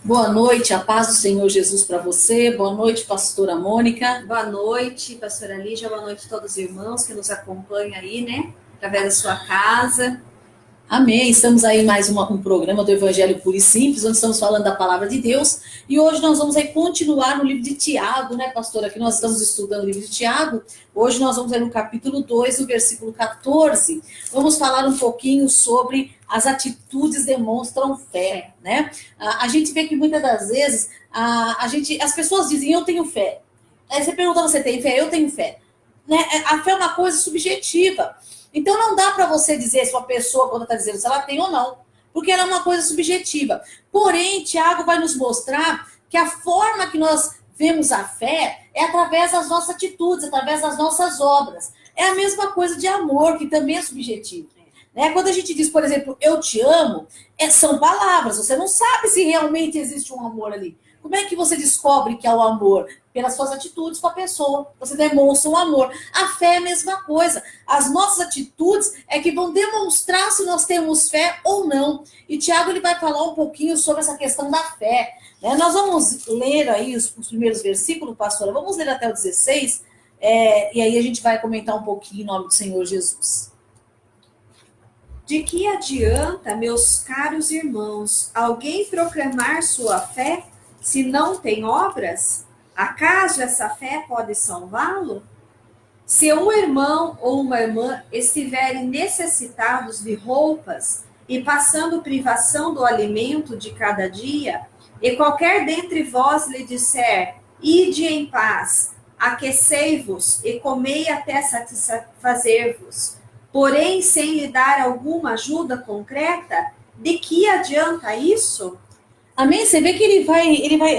Boa noite, a paz do Senhor Jesus para você. Boa noite, pastora Mônica. Boa noite, pastora Lígia. Boa noite a todos os irmãos que nos acompanham aí, né? Através da sua casa. Amém. Estamos aí em mais um programa do Evangelho Puro e Simples, onde estamos falando da palavra de Deus. E hoje nós vamos aí continuar no livro de Tiago, né, pastora? Que nós estamos estudando o livro de Tiago. Hoje nós vamos aí no capítulo 2, no versículo 14. Vamos falar um pouquinho sobre as atitudes demonstram fé, né? A gente vê que muitas das vezes as pessoas dizem, eu tenho fé. Aí você pergunta, você tem fé? Eu tenho fé. Né? A fé é uma coisa subjetiva. Então não dá para você dizer se uma pessoa, quando está dizendo se ela tem ou não, porque ela é uma coisa subjetiva. Porém, Tiago vai nos mostrar que a forma que nós vemos a fé é através das nossas atitudes, através das nossas obras. É a mesma coisa de amor, que também é subjetivo. Né? Quando a gente diz, por exemplo, eu te amo, são palavras, você não sabe se realmente existe um amor ali. Como é que você descobre que é o amor? Pelas suas atitudes com a pessoa. Você demonstra um amor. A fé é a mesma coisa. As nossas atitudes é que vão demonstrar se nós temos fé ou não. E Tiago ele vai falar um pouquinho sobre essa questão da fé. Né? Nós vamos ler aí os primeiros versículos, pastora. Vamos ler até o 16. E aí a gente vai comentar um pouquinho em nome do Senhor Jesus. De que adianta, meus caros irmãos, alguém proclamar sua fé se não tem obras? Acaso essa fé pode salvá-lo? Se um irmão ou uma irmã estiverem necessitados de roupas e passando privação do alimento de cada dia, e qualquer dentre vós lhe disser, ide em paz, aquecei-vos e comei até satisfazer-vos, porém sem lhe dar alguma ajuda concreta, de que adianta isso? Amém? Você vê que ele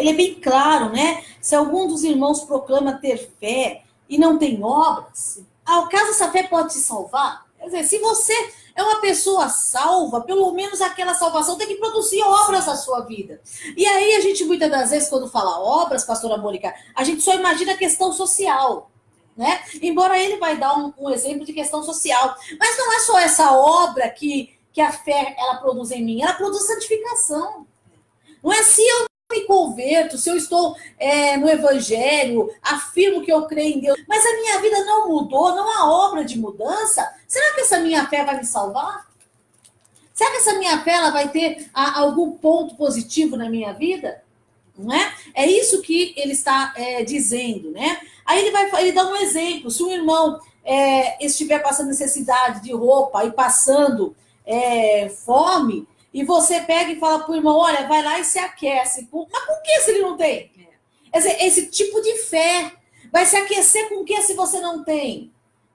é bem claro, né? Se algum dos irmãos proclama ter fé e não tem obras, ao caso essa fé pode te salvar? Quer dizer, se você é uma pessoa salva, pelo menos aquela salvação tem que produzir obras na sua vida. E aí a gente, muitas das vezes, quando fala obras, pastora Mônica, a gente só imagina a questão social. Né? Embora ele vai dar um exemplo de questão social. Mas não é só essa obra que a fé ela produz em mim, ela produz santificação. Não é se eu me converto, se eu estou no evangelho, afirmo que eu creio em Deus, mas a minha vida não mudou, não há obra de mudança, será que essa minha fé vai me salvar? Será que essa minha fé ela vai ter algum ponto positivo na minha vida? Não é? É isso que ele está dizendo, né? Aí ele dá um exemplo, se um irmão estiver passando necessidade de roupa e passando fome, e você pega e fala para o irmão, olha, vai lá e se aquece. Mas com que se ele não tem? Esse tipo de fé vai se aquecer com o que se você não tem?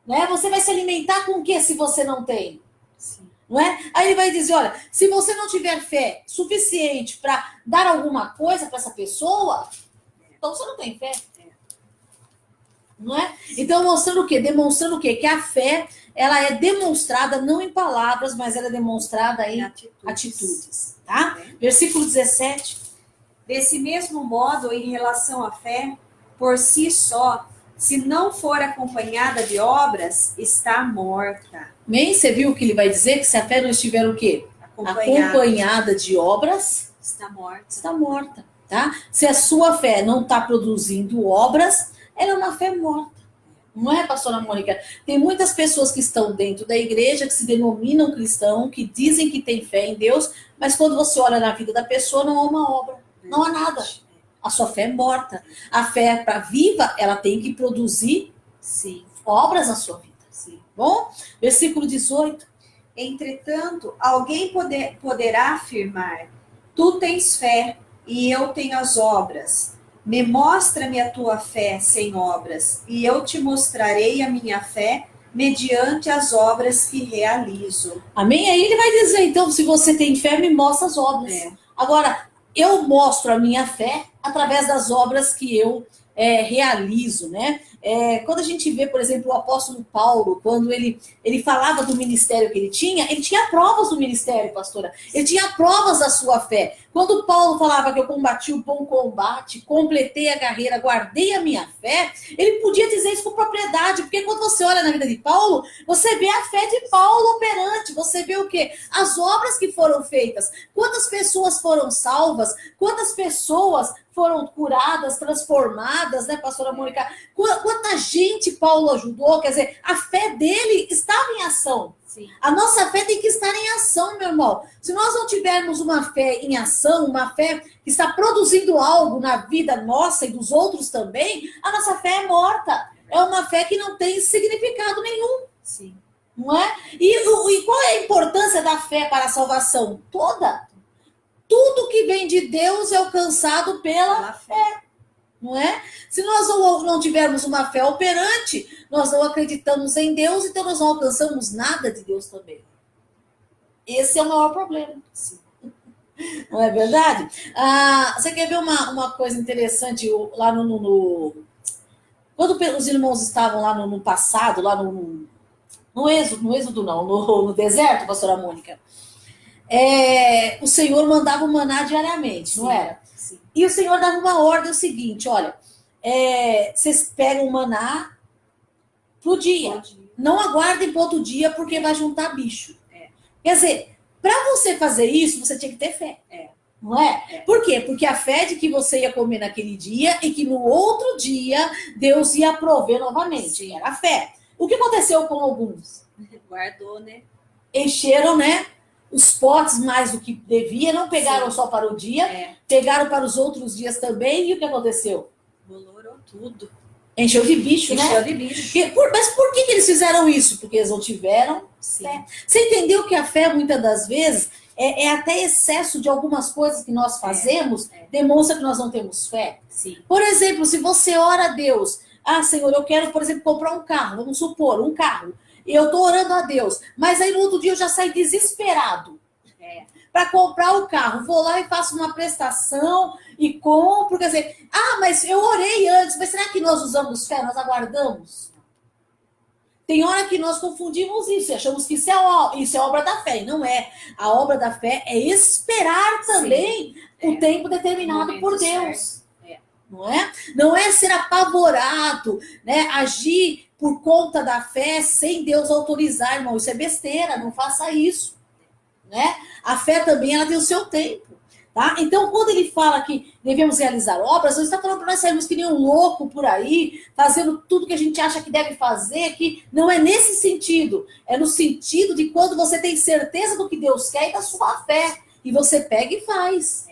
Né? Você vai se alimentar com o que se você não tem? Sim. Não é? Aí ele vai dizer, olha, se você não tiver fé suficiente para dar alguma coisa para essa pessoa, então você não tem fé. Não é? Então, mostrando o quê? Demonstrando o quê? Que a fé, ela é demonstrada não em palavras, mas ela é demonstrada em atitudes. Tá? Versículo 17. Desse mesmo modo, em relação à fé, por si só, se não for acompanhada de obras, está morta. Bem, você viu o que ele vai dizer? Que se a fé não estiver o quê? Acompanhada de obras, está morta. Está morta, tá? Se a sua fé não está produzindo obras, ela é uma fé morta. Não é, pastora Mônica? Tem muitas pessoas que estão dentro da igreja, que se denominam cristão, que dizem que tem fé em Deus, mas quando você olha na vida da pessoa, não há uma obra, não há nada. A sua fé é morta. A fé para viva, ela tem que produzir obras na sua vida. Sim. Bom? Versículo 18. Entretanto, alguém poderá afirmar, tu tens fé e eu tenho as obras. Mostra-me a tua fé sem obras, e eu te mostrarei a minha fé mediante as obras que realizo. Amém? Aí ele vai dizer, então, se você tem fé, me mostra as obras. Agora, eu mostro a minha fé através das obras que eu realizo, né? Quando a gente vê, por exemplo, o apóstolo Paulo, quando ele falava do ministério que ele tinha provas do ministério, pastora. Ele tinha provas da sua fé. Quando Paulo falava que eu combati o bom combate, completei a carreira, guardei a minha fé, ele podia dizer isso com propriedade, porque quando você olha na vida de Paulo, você vê a fé de Paulo operante, você vê o quê? As obras que foram feitas, quantas pessoas foram salvas, quantas pessoas foram curadas, transformadas, né, pastora Mônica? Quanta gente Paulo ajudou, quer dizer, a fé dele estava em ação. Sim. A nossa fé tem que estar em ação, meu irmão. Se nós não tivermos uma fé em ação, uma fé que está produzindo algo na vida nossa e dos outros também, a nossa fé é morta. É uma fé que não tem significado nenhum. Sim. Não é? E qual é a importância da fé para a salvação? Toda. Tudo que vem de Deus é alcançado pela fé. Não é? Se nós não tivermos uma fé operante, nós não acreditamos em Deus, então nós não alcançamos nada de Deus também. Esse é o maior problema. Sim. Não é verdade? Você quer ver uma coisa interessante lá quando os irmãos estavam lá no passado, lá no êxodo não, no deserto, pastora Mônica, o Senhor mandava o maná diariamente, não era? Sim. E o Senhor dava uma ordem o seguinte, olha, vocês pegam o maná pro dia. Não aguardem para outro dia, porque vai juntar bicho. Quer dizer, para você fazer isso, você tinha que ter fé. Não é? Por quê? Porque a fé de que você ia comer naquele dia e que no outro dia Deus ia prover novamente. Sim. Era a fé. O que aconteceu com alguns? Guardou, né? Encheram, né? Os potes mais do que devia, não pegaram só para o dia, pegaram para os outros dias também, e o que aconteceu? Bolorou tudo. Encheu de bicho, né? Encheu de bicho. Mas por que eles fizeram isso? Porque eles não tiveram fé. Você entendeu que a fé, muitas das vezes, é até excesso de algumas coisas que nós fazemos, demonstra que nós não temos fé? Sim. Por exemplo, se você ora a Deus, Senhor, eu quero, por exemplo, comprar um carro, vamos supor, um carro. E eu estou orando a Deus, mas aí no outro dia eu já saio desesperado para comprar o carro. Vou lá e faço uma prestação e compro. Quer dizer, mas eu orei antes, mas será que nós usamos fé? Nós aguardamos? Tem hora que nós confundimos isso e achamos que isso é obra da fé. E não é. A obra da fé é esperar também o tempo determinado por Deus. Não é? Não é ser apavorado, né? Agir por conta da fé sem Deus autorizar, irmão. Isso é besteira, não faça isso. Né? A fé também ela tem o seu tempo. Tá? Então, quando ele fala que devemos realizar obras, ele está falando para nós sairmos que nem um louco por aí, fazendo tudo que a gente acha que deve fazer, que não é nesse sentido. É no sentido de quando você tem certeza do que Deus quer e da sua fé. E você pega e faz.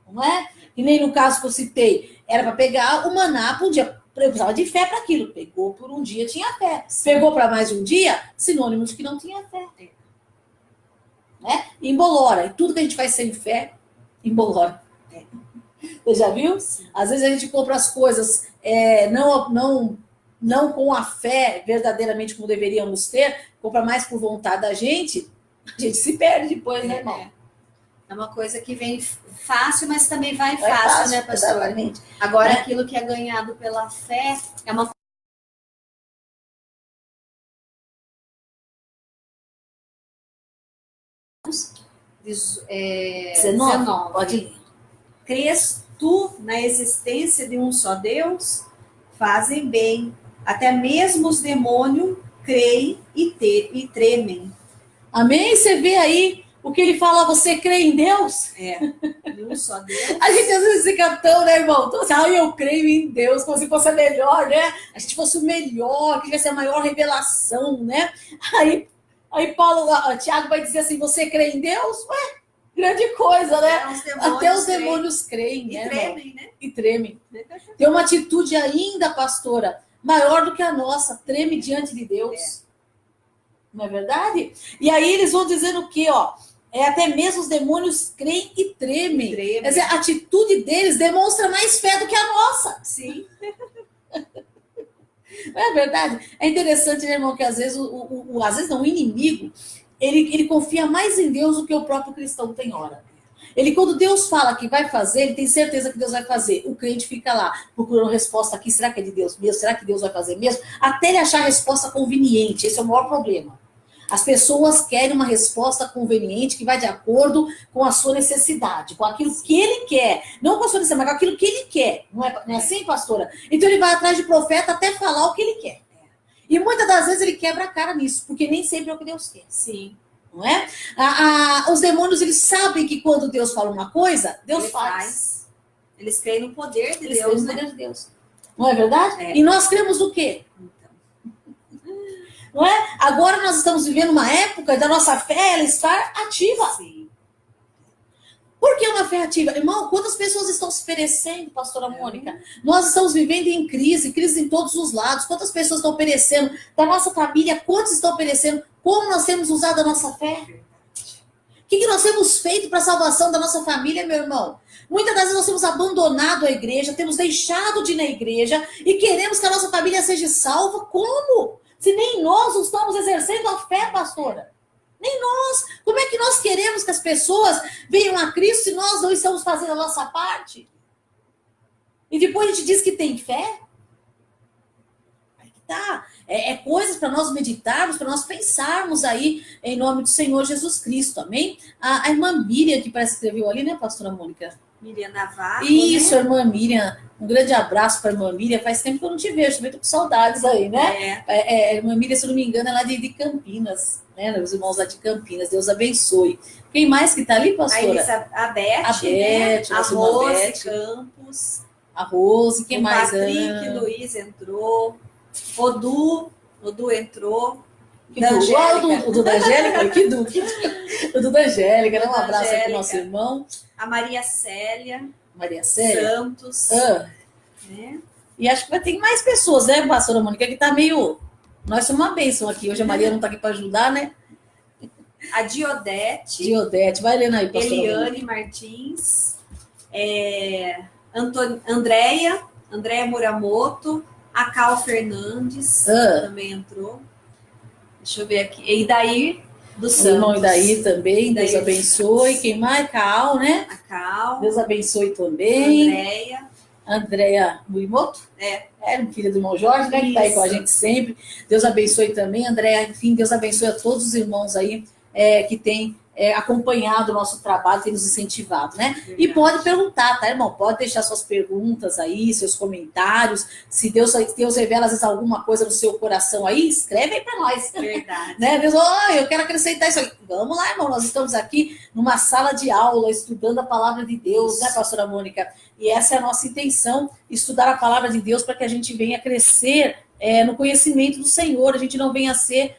Não é? E nem no caso que eu citei, era para pegar o maná por um dia. Eu precisava de fé para aquilo. Pegou por um dia, tinha fé. Pegou para mais um dia, sinônimo de que não tinha fé. Né? Embolora. E tudo que a gente faz sem fé, embolora. Você já viu? Sim. Às vezes a gente compra as coisas não com a fé verdadeiramente como deveríamos ter, compra mais por vontade da gente, a gente se perde depois, né, irmão? É uma coisa que vem fácil, mas também vai fácil, né, pastor? Exatamente. Agora, aquilo que é ganhado pela fé é uma 19. Pode ler. Crês tu na existência de um só Deus? Fazem bem. Até mesmo os demônios creem e tremem. Amém? Você vê aí o que ele fala, você crê em Deus? De um só Deus. A gente às vezes fica tão, né, irmão? Então, assim, eu creio em Deus, como se fosse a melhor, né? A gente fosse o melhor, que tivesse a maior revelação, né? Aí Tiago vai dizer assim, você crê em Deus? Ué, grande coisa, né? Até os demônios creem, né? E tremem, né? E tremem. Tem uma atitude ainda, pastora, maior do que a nossa, treme diante de Deus. Não é verdade? E aí eles vão dizendo o quê, ó? Até mesmo os demônios creem e tremem. Quer dizer, a atitude deles demonstra mais fé do que a nossa. Sim. Não é verdade? É interessante, né, irmão, que às vezes o inimigo, ele confia mais em Deus do que o próprio cristão tem hora. Ele, quando Deus fala que vai fazer, ele tem certeza que Deus vai fazer. O crente fica lá, procurando resposta aqui, será que é de Deus mesmo? Será que Deus vai fazer mesmo? Até ele achar a resposta conveniente. Esse é o maior problema. As pessoas querem uma resposta conveniente que vai de acordo com a sua necessidade, com aquilo que ele quer. Não com a sua necessidade, mas com aquilo que ele quer. Não é assim, pastora? Então ele vai atrás de profeta até falar o que ele quer. E muitas das vezes ele quebra a cara nisso, porque nem sempre é o que Deus quer. Sim. Não é? Os demônios, eles sabem que quando Deus fala uma coisa, Deus Ele faz. Eles creem no poder de Eles Deus, creem no né? poder de Deus. Não é verdade? É. E nós cremos no quê? Não é? Agora nós estamos vivendo uma época da nossa fé ela estar ativa. Sim. Por que uma fé ativa? Irmão, quantas pessoas estão se perecendo, pastora Mônica? Nós estamos vivendo em crise em todos os lados. Quantas pessoas estão perecendo? Da nossa família, quantos estão perecendo? Como nós temos usado a nossa fé? O que nós temos feito para a salvação da nossa família, meu irmão? Muitas das vezes nós temos abandonado a igreja, temos deixado de ir na igreja e queremos que a nossa família seja salva. Como? Se nem nós estamos exercendo a fé, pastora. Nem nós. Como é que nós queremos que as pessoas venham a Cristo se nós não estamos fazendo a nossa parte? E depois a gente diz que tem fé? Aí que tá. É coisas para nós meditarmos, para nós pensarmos aí em nome do Senhor Jesus Cristo, amém? A irmã Miriam, que parece que escreveu ali, né, pastora Mônica? Miriam Navarro, Isso, né? irmã Miriam. Um grande abraço para a irmã Miriam. Faz tempo que eu não te vejo, também tô com saudades aí, né? A irmã Miriam, se eu não me engano, ela é de Campinas, né? Os irmãos lá de Campinas. Deus abençoe. Quem mais que tá ali, pastora? A Beth, A Beth, né? A nossa irmã Rose Beth. Campos. A Rose, quem O mais? Patrick Luiz entrou. Odu entrou. Que Da du? Angélica. O do da Angélica? Que du? O do da Angélica, né? Um Da abraço aqui pro Angélica. nosso irmão. A Maria Célia Maria Célia. Santos. Né? E acho que vai ter mais pessoas, né, pastora Mônica, que tá meio... Nós somos uma bênção aqui. Hoje a Maria não tá aqui para ajudar, né? A Diodete. Diodete, vai lendo aí, pastora Mônica. Eliane Martins. Andréia Muramoto. A Cal Fernandes também entrou. Deixa eu ver aqui. E Idair do Santos. O irmão Idaí também, Idaí. Deus abençoe. Quem mais? Cal, né? A Cal. Deus abençoe também. Andréia. Andréia Murimoto? É, filha do irmão Jorge, né? Que tá aí com a Isso. gente sempre. Deus abençoe também. Andréia, enfim, Deus abençoe a todos os irmãos aí que têm acompanhado o nosso trabalho, tem nos incentivado, né? Verdade. E pode perguntar, tá, irmão? Pode deixar suas perguntas aí, seus comentários. Se Deus revela, às vezes, alguma coisa no seu coração aí, escreve aí para nós. verdade. Né? Deus, eu quero acrescentar isso aí. Vamos lá, irmão, nós estamos aqui numa sala de aula, estudando a palavra de Deus, né, pastora Mônica? E essa é a nossa intenção, estudar a palavra de Deus para que a gente venha crescer no conhecimento do Senhor, a gente não venha a ser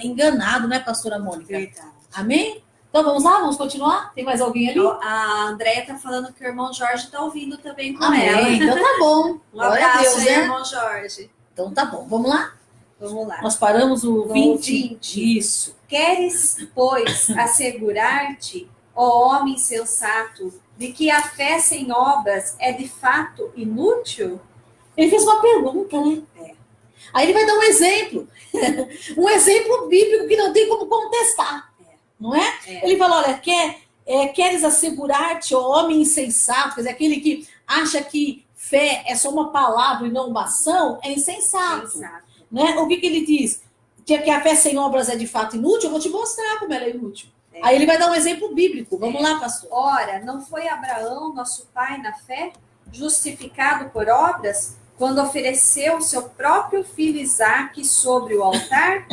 enganado, né, pastora Mônica? Verdade. Amém? Então vamos lá, vamos continuar? Tem mais alguém ali? A Andréia tá falando que o irmão Jorge tá ouvindo também com Amém, ela. então tá bom. Um Glória a abraço Deus, aí, né? irmão Jorge. Então tá bom, vamos lá? Vamos lá. Nós paramos o No 20. 20. Isso. Queres, pois, assegurar-te, ó homem sensato, de que a fé sem obras é de fato inútil? Ele fez uma pergunta, né? Aí ele vai dar um exemplo. Um exemplo bíblico que não tem como contestar. Não é? Ele fala, olha, queres assegurar-te, ó homem insensato, quer dizer, aquele que acha que fé é só uma palavra e não uma ação, é insensato. Sensato. Né? O que ele diz? Que a fé sem obras é de fato inútil? Eu vou te mostrar como ela é inútil. Aí ele vai dar um exemplo bíblico. Vamos lá, pastor. Ora, não foi Abraão, nosso pai na fé, justificado por obras, quando ofereceu seu próprio filho Isaque sobre o altar?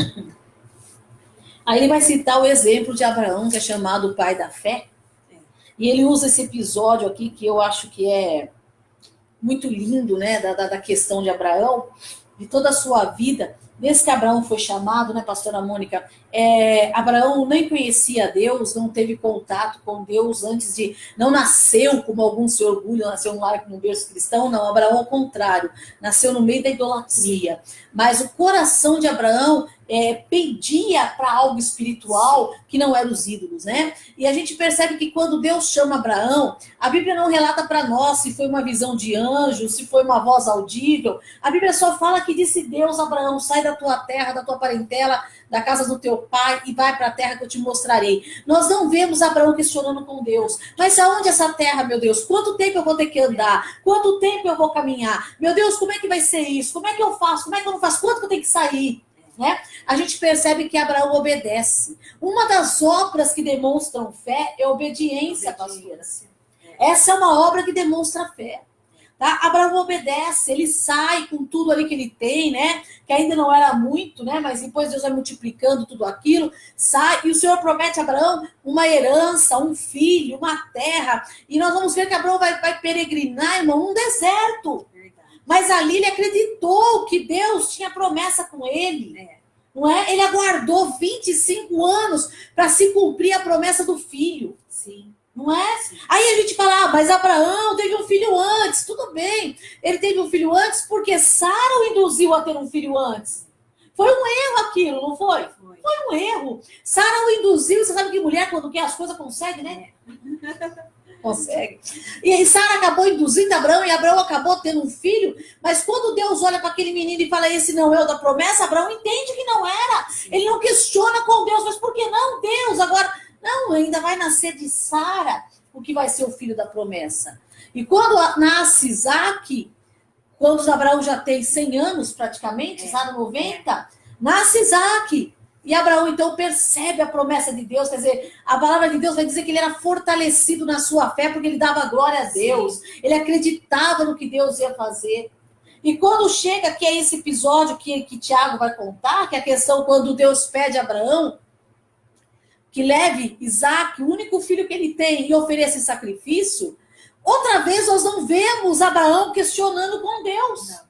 Aí ele vai citar o exemplo de Abraão, que é chamado o pai da fé. E ele usa esse episódio aqui, que eu acho que é muito lindo, né? Da questão de Abraão, de toda a sua vida. Desde que Abraão foi chamado, né, pastora Mônica? Abraão nem conhecia Deus, não teve contato com Deus antes de... Não nasceu, como alguns se orgulham, nasceu num berço cristão, não. Abraão, ao contrário, nasceu no meio da idolatria. Mas o coração de Abraão pedia para algo espiritual que não eram os ídolos, né? E a gente percebe que quando Deus chama Abraão, a Bíblia não relata para nós se foi uma visão de anjo, se foi uma voz audível. A Bíblia só fala que disse Deus, Abraão, sai da tua terra, da tua parentela, da casa do teu pai e vai para a terra que eu te mostrarei. Nós não vemos Abraão questionando com Deus. Mas aonde essa terra, meu Deus? Quanto tempo eu vou ter que andar? Quanto tempo eu vou caminhar? Meu Deus, como é que vai ser isso? Como é que eu faço? Como é que eu não faço? Quanto que eu tenho que sair? né? A gente percebe que Abraão obedece. Uma das obras que demonstram fé é obediência, pastora. Essa é uma obra que demonstra fé. Tá? Abraão obedece, ele sai com tudo ali que ele tem, né? Que ainda não era muito, né? Mas depois Deus vai multiplicando tudo aquilo, sai, e o Senhor promete a Abraão uma herança, um filho, uma terra. E nós vamos ver que Abraão vai peregrinar, irmão, um deserto. Mas ali ele acreditou que Deus tinha promessa com ele. Não é? Ele aguardou 25 anos para se cumprir a promessa do filho. Sim. Não é? Sim. Aí a gente fala, mas Abraão teve um filho antes. Tudo bem. Ele teve um filho antes porque Sara o induziu a ter um filho antes. Foi um erro aquilo, não foi? Foi um erro. Sara o induziu. Você sabe que mulher, quando quer as coisas, consegue, né? Consegue. E aí Sara acabou induzindo Abraão e Abraão acabou tendo um filho. Mas quando Deus olha para aquele menino e fala, esse não é o da promessa, Abraão entende que não era. Sim. Ele não questiona com Deus, mas por que não, Deus? Agora... Não, ainda vai nascer de Sara o que vai ser o filho da promessa. E quando nasce Isaac, quando Abraão já tem 100 anos praticamente, Sara 90, nasce Isaac. E Abraão então percebe a promessa de Deus, quer dizer, a palavra de Deus vai dizer que ele era fortalecido na sua fé porque ele dava glória a Deus. Sim. Ele acreditava no que Deus ia fazer. E quando chega, que é esse episódio que Tiago vai contar, que é a questão quando Deus pede a Abraão que leve Isaac, o único filho que ele tem, e ofereça sacrifício, outra vez nós não vemos Abraão questionando com Deus. Não.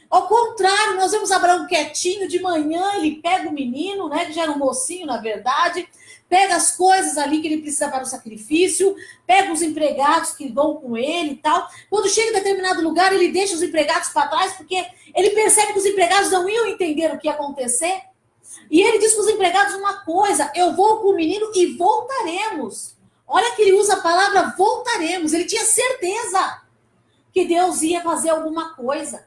Ao contrário, nós vemos Abraão quietinho, de manhã ele pega o menino, né, que já era um mocinho, na verdade, pega as coisas ali que ele precisa para o sacrifício, pega os empregados que vão com ele e tal. Quando chega em determinado lugar, ele deixa os empregados para trás, porque ele percebe que os empregados não iam entender o que ia acontecer. E ele diz para os empregados uma coisa, eu vou com o menino e voltaremos. Olha que ele usa a palavra voltaremos. Ele tinha certeza que Deus ia fazer alguma coisa.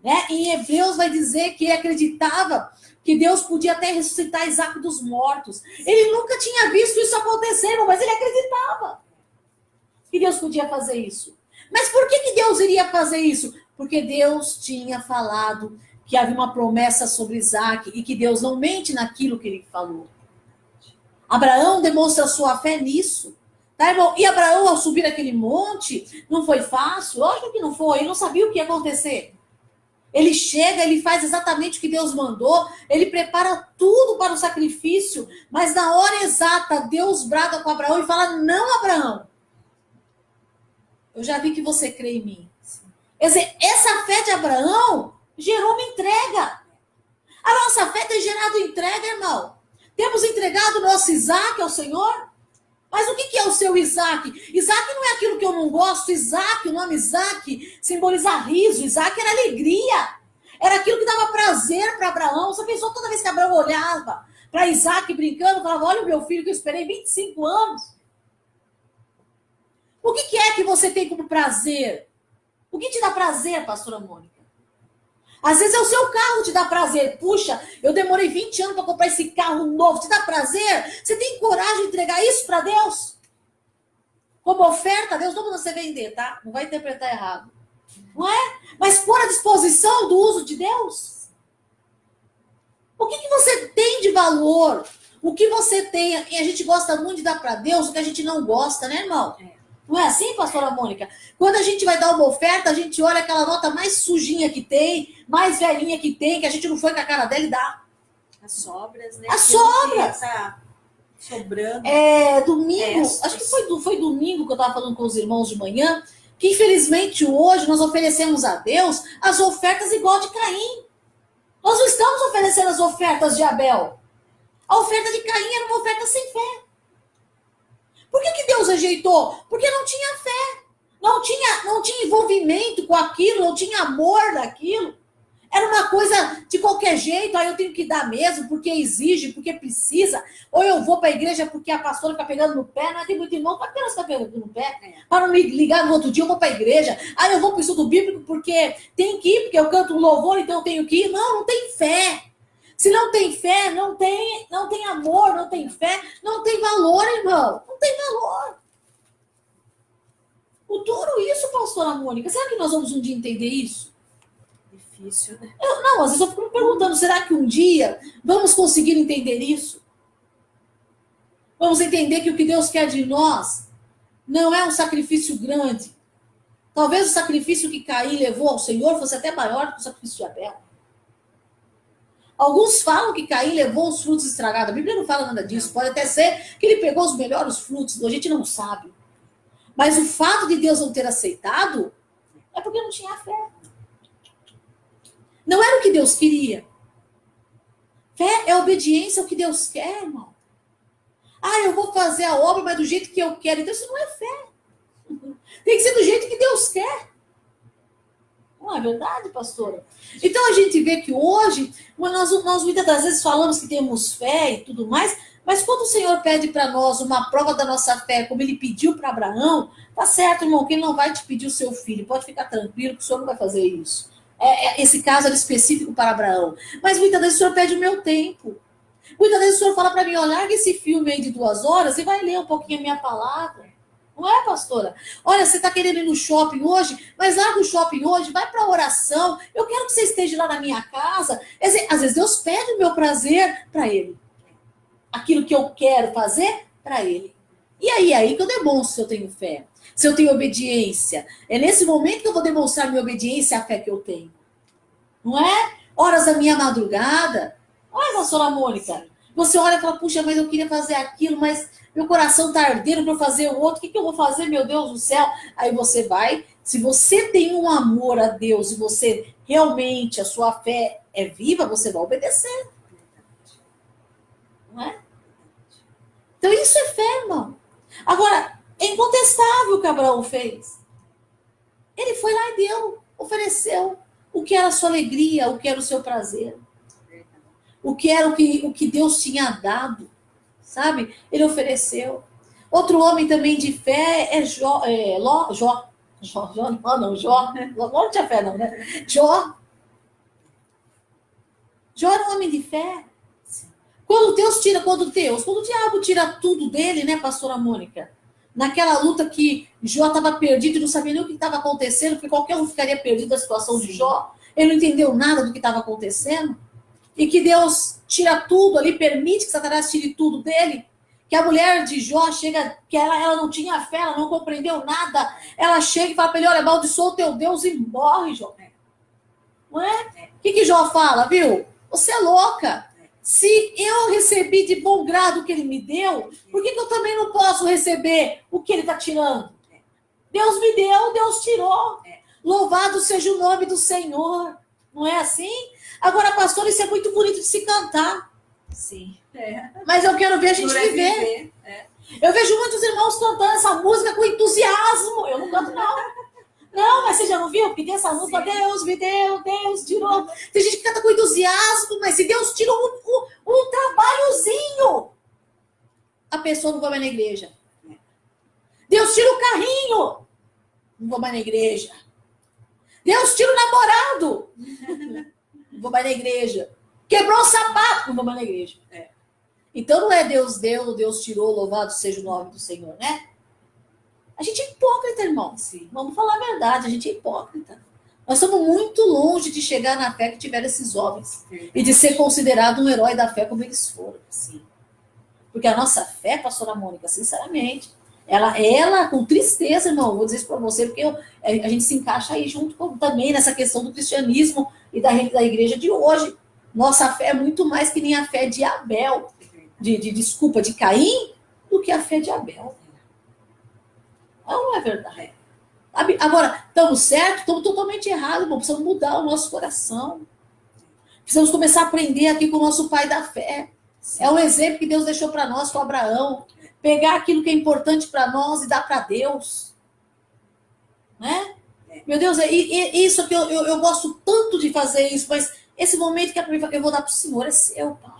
Né? Em Hebreus vai dizer que ele acreditava que Deus podia até ressuscitar Isaac dos mortos. Ele nunca tinha visto isso acontecer, mas ele acreditava que Deus podia fazer isso. Mas por que Deus iria fazer isso? Porque Deus tinha falado que havia uma promessa sobre Isaac e que Deus não mente naquilo que ele falou. Abraão demonstra sua fé nisso. Tá, irmão? E Abraão, ao subir aquele monte, não foi fácil? Lógico que não foi, ele não sabia o que ia acontecer. Ele chega, ele faz exatamente o que Deus mandou, ele prepara tudo para o sacrifício, mas na hora exata, Deus brada com Abraão e fala, não, Abraão, eu já vi que você crê em mim. Quer dizer, essa fé de Abraão gerou uma entrega. A nossa fé tem gerado entrega, irmão. Temos entregado o nosso Isaac ao Senhor. Mas o que é o seu Isaac? Isaac não é aquilo que eu não gosto. Isaac, o nome Isaac, simboliza riso. Isaac era alegria. Era aquilo que dava prazer para Abraão. Você pensou toda vez que Abraão olhava para Isaac brincando, falava, olha o meu filho que eu esperei 25 anos. O que é que você tem como prazer? O que te dá prazer, pastora Mônica? Às vezes é o seu carro que te dá prazer. Puxa, eu demorei 20 anos para comprar esse carro novo. Te dá prazer? Você tem coragem de entregar isso para Deus? Como oferta a Deus, não precisa você vender, tá? Não vai interpretar errado. Não é? Mas pôr à disposição do uso de Deus. O que você tem de valor? O que você tem? E a gente gosta muito de dar para Deus o que a gente não gosta, né, irmão? Não é assim, pastora Mônica? Quando a gente vai dar uma oferta, a gente olha aquela nota mais sujinha que tem, mais velhinha que tem, que a gente não foi com a cara dela e dá. As sobras, né? As sobras! Tá sobrando. Domingo, acho que foi domingo que eu estava falando com os irmãos de manhã, que infelizmente hoje nós oferecemos a Deus as ofertas igual de Caim. Nós não estamos oferecendo as ofertas de Abel. A oferta de Caim era uma oferta sem fé. Por que Deus rejeitou? Porque não tinha fé. Não tinha envolvimento com aquilo, não tinha amor daquilo. Era uma coisa de qualquer jeito, aí eu tenho que dar mesmo, porque exige, porque precisa. Ou eu vou para a igreja porque a pastora fica pegando no pé, não é? Tem muito irmão, para que ela está pegando no pé? Para não me ligar no outro dia, eu vou para a igreja. Aí eu vou para o estudo bíblico porque tem que ir, porque eu canto um louvor, então eu tenho que ir. Não tem fé. Se não tem fé, não tem amor, não tem fé, não tem valor, irmão. Não tem valor. O duro isso, pastora Mônica. Será que nós vamos um dia entender isso? difícil, né? Não, às vezes eu fico me perguntando, será que um dia vamos conseguir entender isso? Vamos entender que o que Deus quer de nós não é um sacrifício grande. Talvez o sacrifício que Caim levou ao Senhor fosse até maior que o sacrifício de Abel. Alguns falam que Caim levou os frutos estragados. A Bíblia não fala nada disso. Pode até ser que ele pegou os melhores frutos. A gente não sabe. Mas o fato de Deus não ter aceitado é porque não tinha fé. Não era o que Deus queria. Fé é obediência ao que Deus quer, irmão. Ah, eu vou fazer a obra, mas do jeito que eu quero. Então isso não é fé. Tem que ser do jeito que Deus quer. Não é verdade, pastora? Então a gente vê que hoje, nós muitas das vezes falamos que temos fé e tudo mais, mas quando o Senhor pede para nós uma prova da nossa fé, como ele pediu para Abraão, tá certo, irmão, que ele não vai te pedir o seu filho, pode ficar tranquilo que o Senhor não vai fazer isso. Esse caso era específico para Abraão. Mas muitas vezes o Senhor pede o meu tempo. Muitas vezes o Senhor fala para mim, ó, larga esse filme aí de 2 horas e vai ler um pouquinho a minha palavra. Não é, pastora? Olha, você está querendo ir no shopping hoje, mas larga o shopping hoje, vai para a oração. Eu quero que você esteja lá na minha casa. Às vezes Deus pede o meu prazer para Ele. Aquilo que eu quero fazer para Ele. E aí que eu demonstro se eu tenho fé. Se eu tenho obediência. É nesse momento que eu vou demonstrar minha obediência à fé que eu tenho. Não é? Horas da minha madrugada. Olha, pastora Mônica. Você olha e fala, puxa, mas eu queria fazer aquilo, mas meu coração está ardendo para fazer o outro. O que eu vou fazer, meu Deus do céu? Aí você vai. Se você tem um amor a Deus e você realmente, a sua fé é viva, você vai obedecer. Não é? Então isso é fé, irmão. Agora, é incontestável o que Abraão fez. Ele foi lá e deu, ofereceu o que era a sua alegria, o que era o seu prazer. O que era o que Deus tinha dado, sabe? Ele ofereceu. Outro homem também de fé é Jó. Jó não tinha fé não, né? Jó era um homem de fé. Quando o diabo tira tudo dele, né, pastora Mônica? Naquela luta que Jó estava perdido e não sabia nem o que estava acontecendo, porque qualquer um ficaria perdido da situação de Jó. Ele não entendeu nada do que estava acontecendo. E que Deus tira tudo ali, permite que Satanás tire tudo dele. Que a mulher de Jó chega, que ela não tinha fé, ela não compreendeu nada. Ela chega e fala para ele, olha, amaldiçoa o teu Deus e morre, Jó. Não é? O que Jó fala, viu? Você é louca. Se eu recebi de bom grado o que ele me deu, por que eu também não posso receber o que ele está tirando? Deus me deu, Deus tirou. Louvado seja o nome do Senhor. Não é assim? Agora, pastor, isso é muito bonito de se cantar. Sim. Mas eu quero ver a gente viver. Eu vejo muitos irmãos cantando essa música com entusiasmo. Eu não canto, não. Não, mas você já não viu? Pedir essa música, Deus me deu, Deus tirou. Tem gente que canta com entusiasmo, mas se Deus tirou um trabalhozinho, a pessoa não vai mais na igreja. Deus tira o carrinho, não vou mais na igreja. Deus tira o namorado, não vou mais na igreja. Quebrou o sapato, não vou mais na igreja. Então não é Deus deu, Deus tirou, louvado seja o nome do Senhor, né? A gente é hipócrita, irmão. Sim. Vamos falar a verdade, a gente é hipócrita. Nós estamos muito longe de chegar na fé que tiveram esses homens. E de ser considerado um herói da fé como eles foram. Sim. Porque a nossa fé, pastora Mônica, sinceramente, ela com tristeza, irmão, vou dizer isso para você, porque a gente se encaixa aí junto também nessa questão do cristianismo e da igreja de hoje. Nossa fé é muito mais que nem a fé de Abel, de Caim, do que a fé de Abel. Não é verdade. Agora, estamos certos? Estamos totalmente errados, irmão. Precisamos mudar o nosso coração. Precisamos começar a aprender aqui com o nosso pai da fé. Sim. É um exemplo que Deus deixou para nós, com Abraão. Pegar aquilo que é importante para nós e dar para Deus. Né? Meu Deus, isso que eu gosto tanto de fazer isso, mas esse momento que eu vou dar para o Senhor é seu, pai.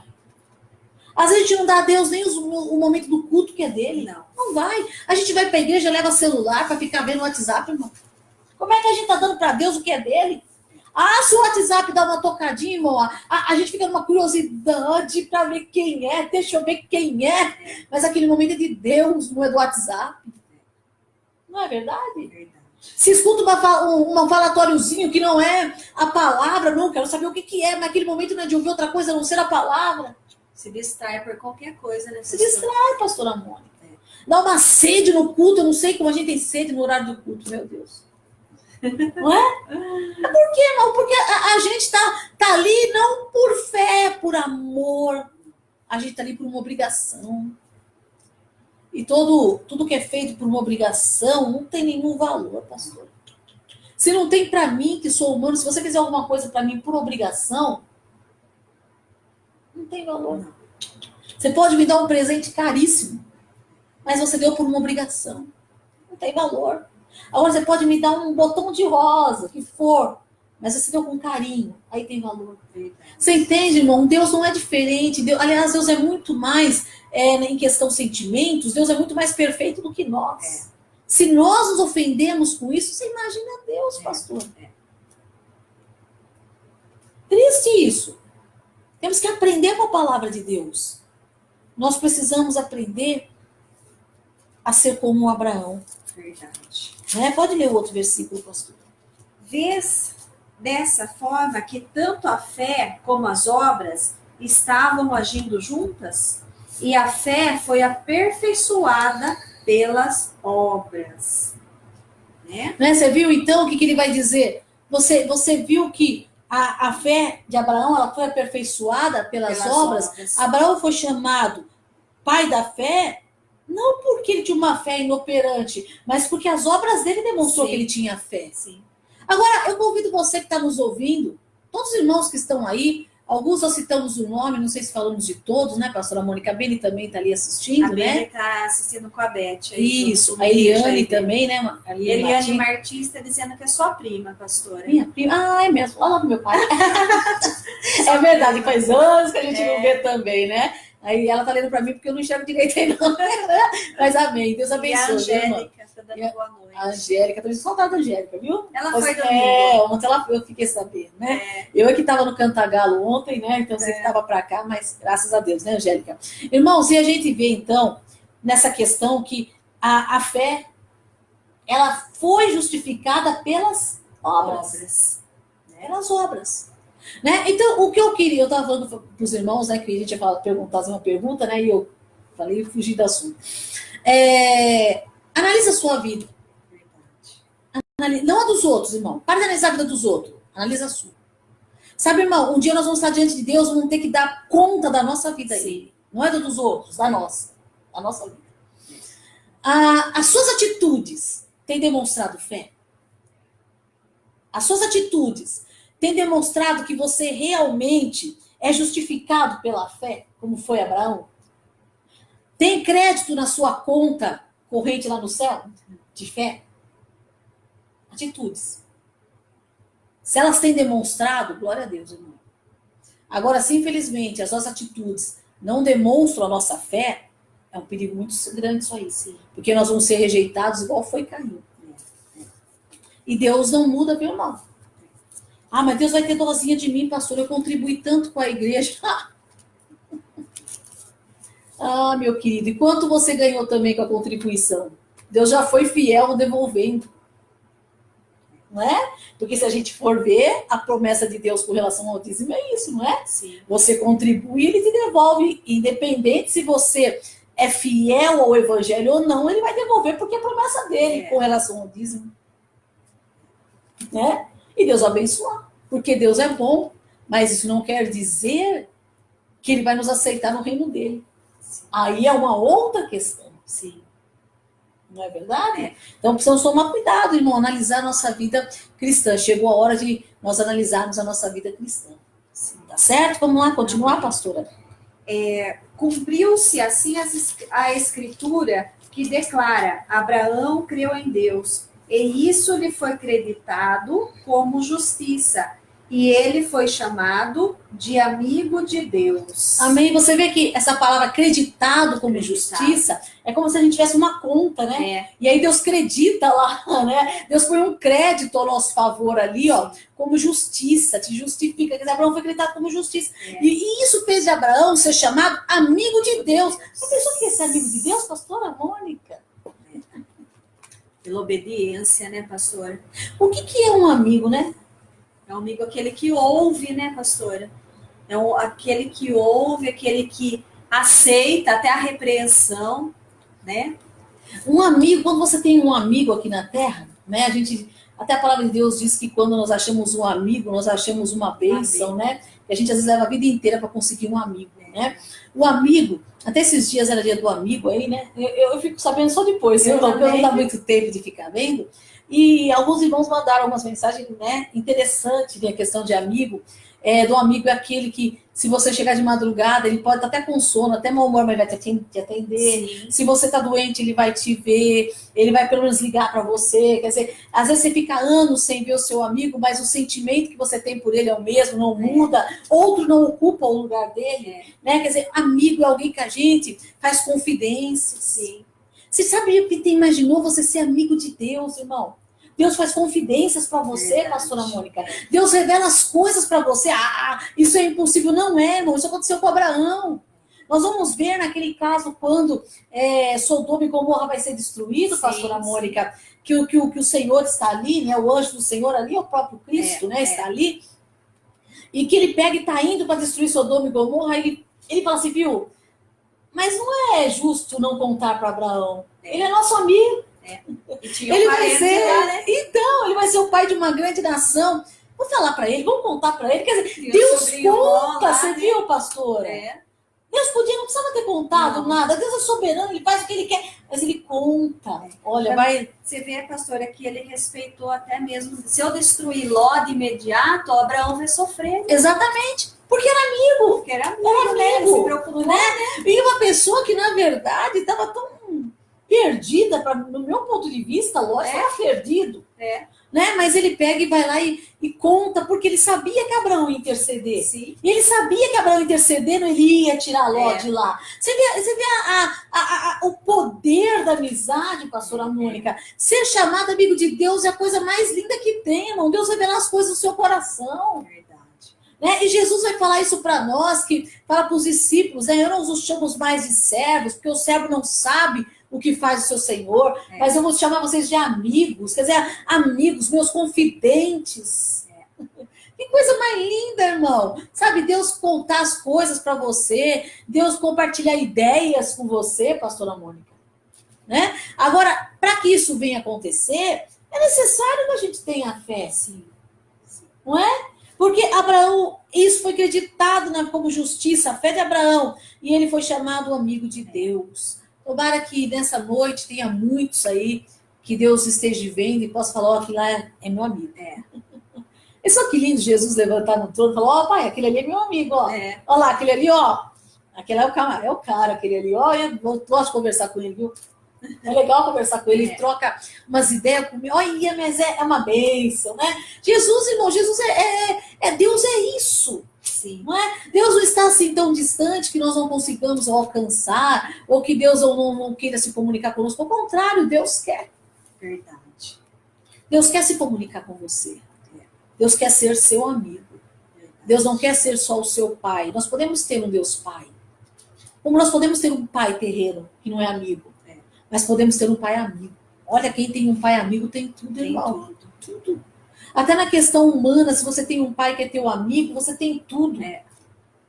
Às vezes a gente não dá a Deus nem o momento do culto que é dele. Não vai. A gente vai para a igreja, leva celular para ficar vendo o WhatsApp, irmão. Como é que a gente está dando para Deus o que é dele? Ah, se o WhatsApp dá uma tocadinha, irmão, a gente fica numa curiosidade para ver quem é, deixa eu ver quem é. Mas aquele momento é de Deus, não é do WhatsApp. Não é verdade? Se escuta um falatóriozinho que não é a palavra, não, quero saber o que é, mas naquele momento não é de ouvir outra coisa a não ser a palavra. Se distrai por qualquer coisa, né? Se distrai, pastora Mônica. Dá uma sede no culto, eu não sei como a gente tem sede no horário do culto, meu Deus. Não é? Por quê, irmão? Porque a gente tá ali não por fé, por amor. A gente tá ali por uma obrigação. E tudo que é feito por uma obrigação não tem nenhum valor, pastor. Se não tem para mim, que sou humano, se você fizer alguma coisa para mim por obrigação, não tem valor. Não. Você pode me dar um presente caríssimo, mas você deu por uma obrigação. Não tem valor. Agora você pode me dar um botão de rosa, que for, mas você deu com carinho, aí tem valor. Você entende, irmão? Deus não é diferente. Aliás, Deus é muito mais, em questão de sentimentos, Deus é muito mais perfeito do que nós. Se nós nos ofendemos com isso, você imagina Deus, pastor. Triste isso. Temos que aprender com a palavra de Deus. Nós precisamos aprender a ser como Abraão. Verdade. Pode ler o outro versículo, pastor. Vês dessa forma que tanto a fé como as obras estavam agindo juntas? E a fé foi aperfeiçoada pelas obras. Né? Você viu, então, o que ele vai dizer? Você viu que a fé de Abraão ela foi aperfeiçoada pelas obras? Abraão foi chamado pai da fé, não porque ele tinha uma fé inoperante, mas porque as obras dele demonstrou que ele tinha fé. Sim. Agora, eu convido você que está nos ouvindo, todos os irmãos que estão aí, alguns nós citamos o nome, não sei se falamos de todos, né, pastora Mônica? A Beni também está ali assistindo, né? A Beni está assistindo com a Beth. Isso, a Eliane também, né? A Eliane Martins está dizendo que é sua prima, pastora. Minha prima? É mesmo, olha lá pro meu pai. É verdade, faz anos que a gente não vê também, né? Aí ela tá lendo para mim porque eu não enxergo direito aí, não. Mas amém, Deus abençoe. E a Angélica está dando boa noite. A Angélica, tô saudade da Angélica, viu? Ela foi domingo. Ontem eu fiquei sabendo, né? Eu que estava no Cantagalo ontem, né? Então você que estava para cá, mas graças a Deus, né, Angélica? Irmãos, e a gente vê então, nessa questão que a fé, ela foi justificada pelas obras. Pelas obras. Né? Então, o que eu queria, eu estava falando para os irmãos, né, que a gente ia perguntar uma pergunta, né, e eu falei, fugi do assunto. Analisa a sua vida. Não a dos outros, irmão. Para de analisar a vida dos outros. Analisa a sua. Sabe, irmão, um dia nós vamos estar diante de Deus, vamos ter que dar conta da nossa vida aí. Não é dos outros, da nossa. Da nossa vida. As suas atitudes têm demonstrado fé? As suas atitudes têm demonstrado que você realmente é justificado pela fé, como foi Abraão? Tem crédito na sua conta corrente lá no céu de fé? Atitudes. Se elas têm demonstrado, glória a Deus, irmão. Agora, se infelizmente as nossas atitudes não demonstram a nossa fé, é um perigo muito grande isso aí. Sim. Porque nós vamos ser rejeitados igual foi Caim. E Deus não muda, viu, irmão? Mas Deus vai ter dozinha de mim, pastor. Eu contribuí tanto com a igreja. Meu querido, e quanto você ganhou também com a contribuição? Deus já foi fiel devolvendo. Não é? Porque se a gente for ver, a promessa de Deus com relação ao dízimo é isso, não é? Sim. Você contribui, ele te devolve. Independente se você é fiel ao evangelho ou não, ele vai devolver, porque é promessa dele com relação ao dízimo. Né? E Deus abençoa, porque Deus é bom, mas isso não quer dizer que ele vai nos aceitar no reino dele. Sim. Aí é uma outra questão. Sim. Não é verdade? Então precisamos tomar cuidado, irmão, analisar a nossa vida cristã. Chegou a hora de nós analisarmos a nossa vida cristã. Sim. Tá certo? Vamos lá, continuar, pastora. Cumpriu-se assim a escritura que declara: Abraão creu em Deus, e isso lhe foi creditado como justiça, e ele foi chamado de amigo de Deus. Amém? Você vê que essa palavra acreditado como justiça é como se a gente tivesse uma conta, né? E aí Deus acredita lá, né? Deus põe um crédito ao nosso favor ali, ó, como justiça, te justifica. Que Abraão foi acreditado como justiça. E isso fez de Abraão ser chamado amigo de Deus. Você pensou que ia ser amigo de Deus, pastora Mônica? Pela obediência, né, pastora? O que é um amigo, né? É um amigo aquele que ouve, né, pastora? Aquele que ouve, aquele que aceita até a repreensão, né? Um amigo, quando você tem um amigo aqui na Terra, né? Até a palavra de Deus diz que quando nós achamos um amigo, nós achamos uma bênção, né? E a gente às vezes leva a vida inteira para conseguir um amigo, né? O amigo, até esses dias era dia do amigo aí, né? Eu fico sabendo só depois, porque não dá muito tempo de ficar vendo. E alguns irmãos mandaram algumas mensagens, né? Interessantes, né? A questão de amigo. Do amigo é aquele que, se você chegar de madrugada, ele pode estar até com sono, até mau humor, mas vai te atender. Sim. Se você está doente, ele vai te ver, ele vai pelo menos ligar para você. Quer dizer, às vezes você fica anos sem ver o seu amigo, mas o sentimento que você tem por ele é o mesmo, não muda. Outro não ocupa o lugar dele. Né? Quer dizer, amigo é alguém que a gente faz confidências. Sim. Você sabe o que te imaginou você ser amigo de Deus, irmão? Deus faz confidências para você, Verdade. pastora Mônica. Deus revela as coisas para você. Isso é impossível. Não é, irmão. Isso aconteceu com Abraão. Nós vamos ver naquele caso quando Sodoma e Gomorra vai ser destruído, Sim, pastora Mônica, que o Senhor está ali, né? O anjo do Senhor ali, é o próprio Cristo, né? Está ali. E que ele pega e está indo para destruir Sodoma e Gomorra. Ele fala assim, viu? Mas não é justo não contar para Abraão. Ele é nosso amigo. E tinha Ele parentes vai ser, lá, né? então, ele vai ser o pai de uma grande nação. Vamos falar para ele, vamos contar para ele. Quer dizer, Tinha Deus sobrinho conta, lá, você né? viu, pastora? Deus não precisava ter contado Não. nada. Deus é soberano, ele faz o que ele quer, mas ele conta. Olha, Você vê, pastora, que ele respeitou até mesmo. Se eu destruir Ló de imediato, Abraão vai sofrer. Exatamente, porque era amigo. Porque era amigo, né? Ele se preocupou, né? E uma pessoa que, na verdade, estava tão perdida, no meu ponto de vista, Ló estava perdido. Né? Mas ele pega e vai lá e conta, porque ele sabia que Abraão ia interceder. Sim. E ele sabia que Abraão intercedendo, ele ia tirar Ló de lá. Você vê o poder da amizade, pastora Mônica. Ser chamado amigo de Deus é a coisa mais linda que tem, irmão. Deus revela as coisas do seu coração. Né? E Jesus vai falar isso para nós, que fala para os discípulos, né? Eu não os chamo mais de servos, porque o servo não sabe o que faz o seu Senhor, mas eu vou chamar vocês de amigos, quer dizer, amigos, meus confidentes. Que coisa mais linda, irmão. Sabe, Deus contar as coisas para você, Deus compartilhar ideias com você, pastora Mônica. Né? Agora, para que isso venha acontecer, é necessário que a gente tenha fé, sim. Não é? Porque Abraão, isso foi acreditado como justiça, a fé de Abraão, e ele foi chamado amigo de Deus. Tomara que nessa noite tenha muitos aí, que Deus esteja vendo e possa falar, que lá é meu amigo. É só que lindo Jesus levantar no trono e falar, pai, aquele ali é meu amigo, ó. Olha lá, aquele ali, ó. Aquele é o cara, aquele ali, ó. Eu gosto de conversar com ele, viu? É legal conversar com ele, ele troca umas ideias comigo. Olha, mas é uma bênção, né? Jesus, irmão, Jesus Deus é isso. Sim. Não é? Deus não está assim tão distante que nós não consigamos alcançar, ou que Deus não queira se comunicar conosco. Ao contrário, Deus quer. Verdade. Deus quer se comunicar com você. Deus quer ser seu amigo. Deus não quer ser só o seu pai. Nós podemos ter um Deus pai. Como nós podemos ter um pai terreno, que não é amigo. Mas podemos ter um pai amigo. Olha, quem tem um pai amigo tem tudo, irmão. Tudo. Até na questão humana, se você tem um pai que é teu amigo, você tem tudo.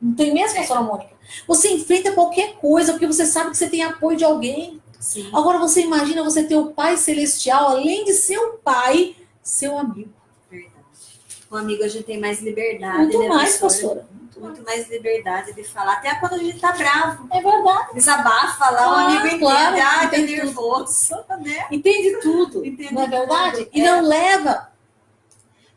Não tem mesmo, pastora Mônica? Você enfrenta qualquer coisa, porque você sabe que você tem apoio de alguém. Sim. Agora você imagina você ter o pai celestial, além de ser o pai, seu amigo. Verdade. O amigo a gente tem mais liberdade. Muito mais, pastora. Muito mais liberdade de falar, até quando a gente tá bravo. É verdade. Desabafa lá, o amigo entende, claro, tá nervoso, né? Entende tudo, não é verdade? Tudo. E não leva.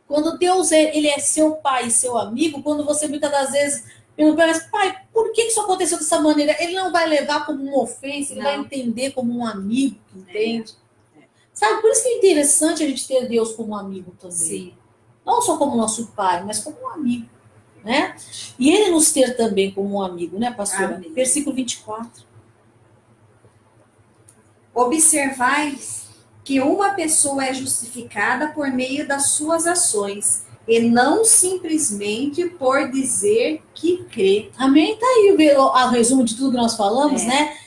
Quando Deus ele é seu pai, seu amigo, quando você muitas das vezes pergunta, pai, por que isso aconteceu dessa maneira? Ele não vai levar como uma ofensa, ele vai entender como um amigo que entende. Sabe, por isso que é interessante a gente ter Deus como um amigo também. Sim. Não só como nosso pai, mas como um amigo. Né? E ele nos ter também como um amigo, né, pastora? Amém. Versículo 24. Observais que uma pessoa é justificada por meio das suas ações e não simplesmente por dizer que crê. Amém? Tá aí o resumo de tudo que nós falamos, né?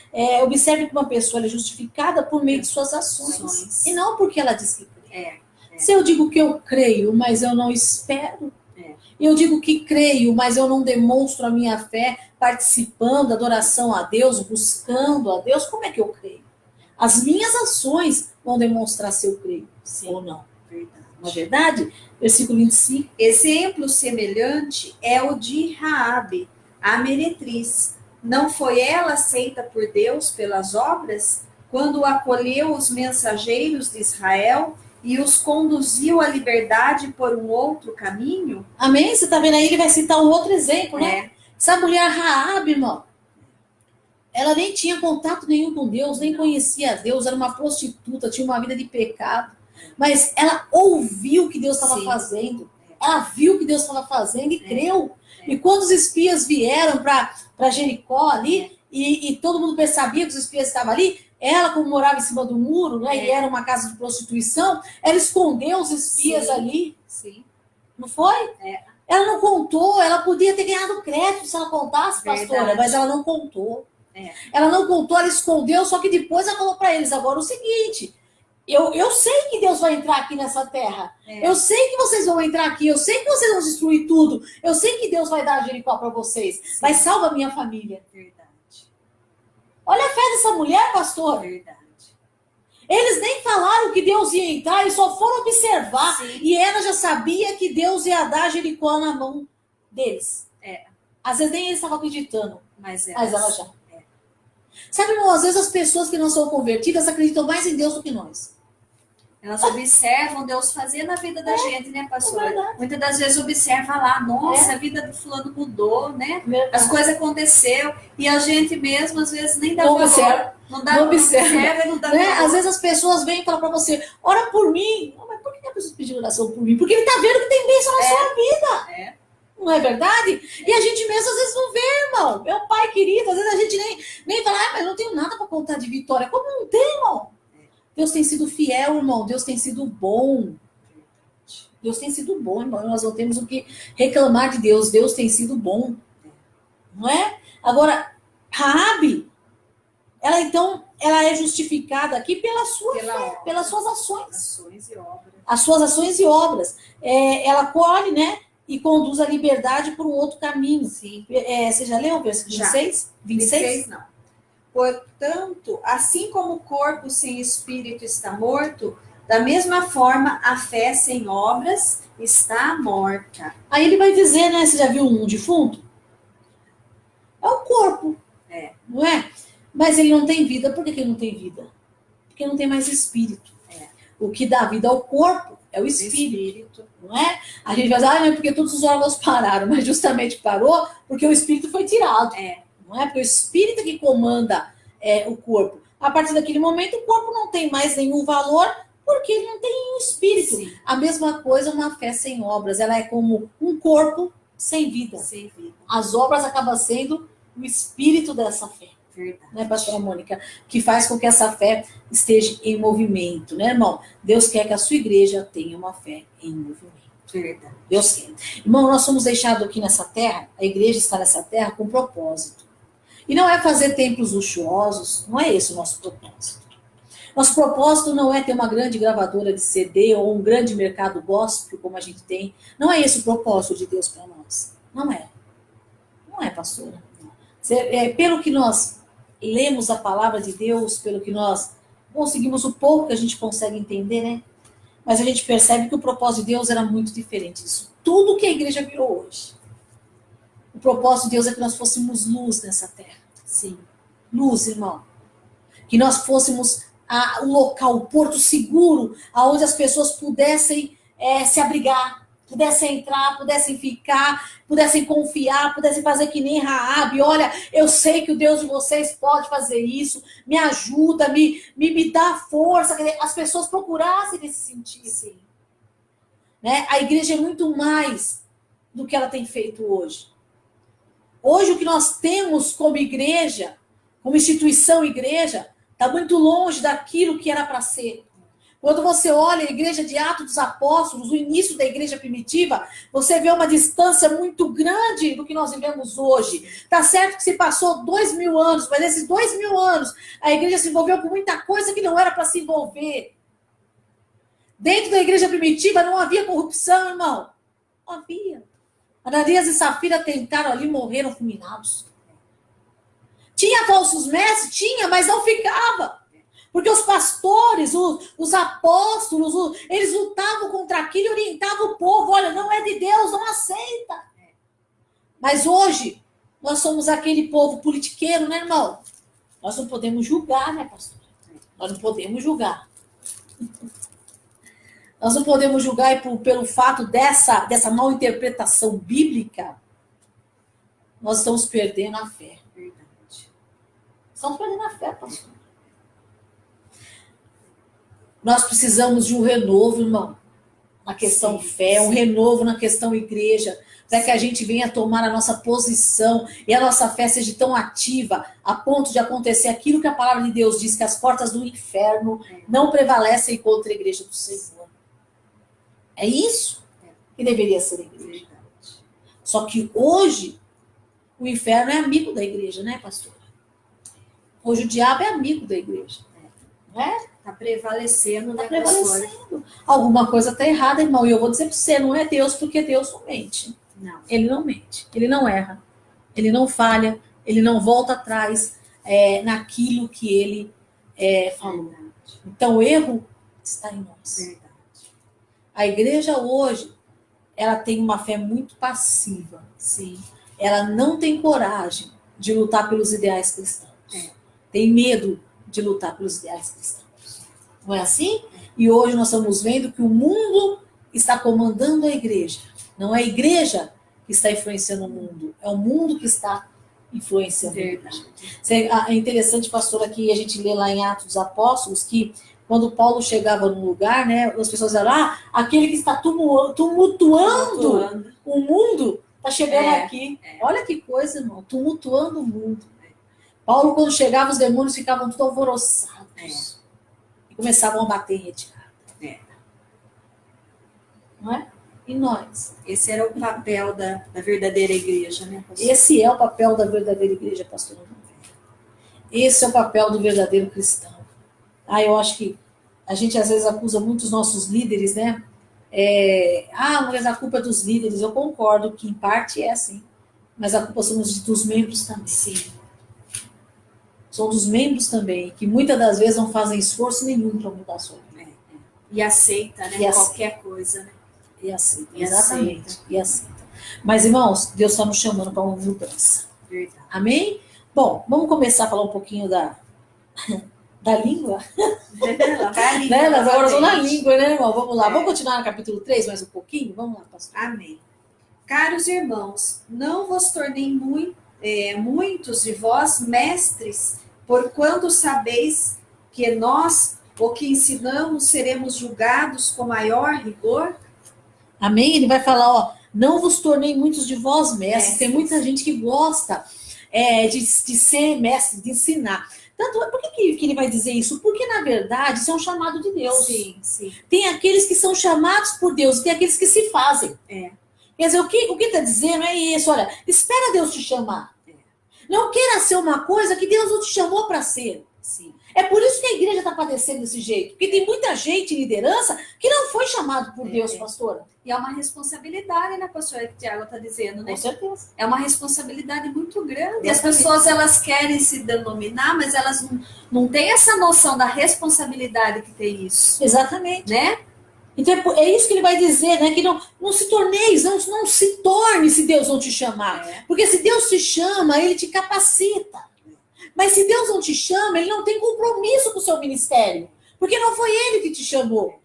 Observe que uma pessoa ela é justificada por meio de suas ações. E não porque ela diz que crê. Se eu digo que eu creio, mas eu não espero. Eu digo que creio, mas eu não demonstro a minha fé participando da adoração a Deus, buscando a Deus, como é que eu creio? As minhas ações vão demonstrar se eu creio ou não. Verdade. Não é verdade? Versículo 25. Exemplo semelhante é o de Raabe, a meretriz. Não foi ela aceita por Deus pelas obras, quando acolheu os mensageiros de Israel e os conduziu à liberdade por um outro caminho? Amém? Você está vendo aí? Ele vai citar um outro exemplo, né? Essa mulher Raabe, irmão, ela nem tinha contato nenhum com Deus, nem conhecia Deus, era uma prostituta, tinha uma vida de pecado. Mas ela ouviu o que Deus estava fazendo. Ela viu o que Deus estava fazendo e creu. E quando os espias vieram para Jericó ali, e todo mundo sabia que os espias estavam ali, ela, como morava em cima do muro, né, e era uma casa de prostituição, ela escondeu os espias ali. Sim. Não foi? Ela não contou, ela podia ter ganhado crédito se ela contasse, pastora, mas ela não contou. Ela não contou, ela escondeu, só que depois ela falou para eles, agora o seguinte, eu sei que Deus vai entrar aqui nessa terra, eu sei que vocês vão entrar aqui, eu sei que vocês vão destruir tudo, eu sei que Deus vai dar Jericó para vocês, mas salva a minha família. Verdade. Olha a fé dessa mulher, pastor. Verdade. Eles nem falaram que Deus ia entrar, eles só foram observar. Sim. E ela já sabia que Deus ia dar Jericó na mão deles. Às vezes nem eles estavam acreditando, mas ela já. Sabe, irmão, às vezes as pessoas que não são convertidas acreditam mais em Deus do que nós. Elas observam Deus fazer na vida da gente, né, pastora? Verdade. Muitas das vezes observa lá, nossa, a vida do fulano mudou, né? Verdade. As coisas aconteceram e a gente mesmo, às vezes, nem dá Não valor. observa. Não observa, não dá Né? valor. Às vezes as pessoas vêm e falam pra você, ora por mim. Não, mas por que a pessoa pediu oração por mim? Porque ele tá vendo que tem bênção na sua vida. Não é verdade? E a gente mesmo às vezes não vê, irmão. Meu pai querido, às vezes a gente nem fala, mas eu não tenho nada para contar de vitória. Como não tem, irmão? Deus tem sido fiel, irmão. Deus tem sido bom. Deus tem sido bom, irmão. Nós não temos o que reclamar de Deus. Deus tem sido bom. Não é? Agora, Raabe, ela então, ela é justificada aqui pela sua fé, pelas suas ações. Ações e obras. As suas ações e obras. Ela colhe, né? E conduz a liberdade por um outro caminho. Sim. Você já leu o versículo 26? 26? Não. Portanto, assim como o corpo sem espírito está morto, da mesma forma a fé sem obras está morta. Aí ele vai dizer, né? Você já viu um defunto? É o corpo. Não é? Mas ele não tem vida. Por que ele não tem vida? Porque não tem mais espírito. O que dá vida ao corpo é o espírito. Não é? A gente vai dizer, não é porque todos os órgãos pararam, mas justamente parou porque o espírito foi tirado. Não é? Porque o espírito que comanda o corpo. A partir daquele momento, o corpo não tem mais nenhum valor porque ele não tem um espírito. Sim. A mesma coisa, uma fé sem obras. Ela é como um corpo sem vida. Sem vida. As obras acabam sendo o espírito dessa fé. Verdade. Né, pastora Mônica? Que faz com que essa fé esteja em movimento, né, irmão? Deus quer que a sua igreja tenha uma fé em movimento. Verdade. Deus quer. Irmão, nós somos deixados aqui nessa terra, a igreja está nessa terra com propósito. E não é fazer templos luxuosos, não é esse o nosso propósito. Nosso propósito não é ter uma grande gravadora de CD ou um grande mercado gospel, como a gente tem. Não é esse o propósito de Deus para nós. Não é. Não é, pastora. Pelo que nós lemos a palavra de Deus, pelo que nós conseguimos o pouco que a gente consegue entender, né? Mas a gente percebe que o propósito de Deus era muito diferente disso. Tudo que a igreja virou hoje. O propósito de Deus é que nós fôssemos luz nessa terra. Sim. Luz, irmão. Que nós fôssemos o local, o porto seguro, aonde as pessoas pudessem se abrigar, pudessem entrar, pudessem ficar, pudessem confiar, pudessem fazer que nem Raabe. Olha, eu sei que o Deus de vocês pode fazer isso, me ajuda, me dá força. As pessoas procurassem nesse sentido. Sim. Né? A igreja é muito mais do que ela tem feito hoje. Hoje o que nós temos como igreja, como instituição igreja, está muito longe daquilo que era para ser. Quando você olha a igreja de Atos dos Apóstolos, o início da igreja primitiva, você vê uma distância muito grande do que nós vivemos hoje. Tá certo que se passou 2000 anos, mas nesses 2000 anos, a igreja se envolveu com muita coisa que não era para se envolver. Dentro da igreja primitiva não havia corrupção, irmão. Não havia. Ananias e Safira tentaram ali, morreram fulminados. Tinha falsos mestres? Tinha, mas não ficava. Porque os pastores, os apóstolos, eles lutavam contra aquilo e orientavam o povo. Olha, não é de Deus, não aceita. Mas hoje, nós somos aquele povo politiqueiro, né, irmão? Nós não podemos julgar, né, pastor? Nós não podemos julgar. Nós não podemos julgar e pelo fato dessa mal interpretação bíblica, nós estamos perdendo a fé. Verdade. Estamos perdendo a fé, pastor. Nós precisamos de um renovo, irmão, na questão fé, um renovo na questão igreja, para que a gente venha tomar a nossa posição e a nossa fé seja tão ativa a ponto de acontecer aquilo que a palavra de Deus diz, que as portas do inferno não prevalecem contra a igreja do Senhor. É isso que deveria ser a igreja. Só que hoje, o inferno é amigo da igreja, né, pastor? Hoje o diabo é amigo da igreja. Não é? Está prevalecendo, né? Está prevalecendo. Alguma coisa está errada, irmão. E eu vou dizer para você, não é Deus, porque Deus não mente. Não. Ele não mente. Ele não erra. Ele não falha. Ele não volta atrás naquilo que ele falou. Verdade. Então, o erro está em nós. Verdade. A igreja hoje, ela tem uma fé muito passiva. Sim. Ela não tem coragem de lutar pelos ideais cristãos. Tem medo de lutar pelos ideais cristãos. Não é assim? E hoje nós estamos vendo que o mundo está comandando a igreja. Não é a igreja que está influenciando o mundo, é o mundo que está influenciando a igreja. É interessante, pastora, que a gente lê lá em Atos dos Apóstolos, que quando Paulo chegava num lugar, né, as pessoas diziam, aquele que está tumultuando o mundo está chegando aqui. Olha que coisa, irmão, tumultuando o mundo. Paulo, quando chegava, os demônios ficavam tudo alvoroçados. E começavam a bater em retirada. Não é? E nós? Esse era o papel da verdadeira igreja, né, pastor? Esse é o papel da verdadeira igreja, pastor. Esse é o papel do verdadeiro cristão. Eu acho que a gente às vezes acusa muito os nossos líderes, né? Mas a culpa é dos líderes. Eu concordo que em parte é assim. Mas a culpa somos dos membros também. Sim. São dos membros também, que muitas das vezes não fazem esforço nenhum para mudar a sua vida. E aceita, né? Qualquer coisa, né? E aceita, exatamente. E aceita. Mas, irmãos, Deus está nos chamando para uma mudança. Verdade. Amém? Bom, vamos começar a falar um pouquinho da língua? Né? Nós agora estamos na língua, né, irmão? Vamos lá. Vamos continuar no capítulo 3 mais um pouquinho? Vamos lá, pastor. Amém. Caros irmãos, não vos tornei muitos de vós mestres, porquanto sabeis que nós, o que ensinamos, seremos julgados com maior rigor? Amém? Ele vai falar, não vos tornei muitos de vós mestres. Tem muita gente que gosta de ser mestre, de ensinar. Por que ele vai dizer isso? Porque, na verdade, isso é um chamado de Deus. Sim, sim. Tem aqueles que são chamados por Deus, tem aqueles que se fazem. Quer dizer, o que está dizendo é isso, olha, espera Deus te chamar. Não queira ser uma coisa que Deus não te chamou para ser. Sim. É por isso que a igreja está padecendo desse jeito. Porque tem muita gente em liderança que não foi chamado por Deus, pastora. E é uma responsabilidade, né, pastora, que o Tiago está dizendo, né? Com certeza. É uma responsabilidade muito grande. E as pessoas, elas querem se denominar, mas elas não têm essa noção da responsabilidade que tem isso. Exatamente. Né? Então é isso que ele vai dizer, né? Que não se torneis, não se torne se Deus não te chamar. Porque se Deus te chama, ele te capacita. Mas se Deus não te chama, ele não tem compromisso com o seu ministério. Porque não foi ele que te chamou.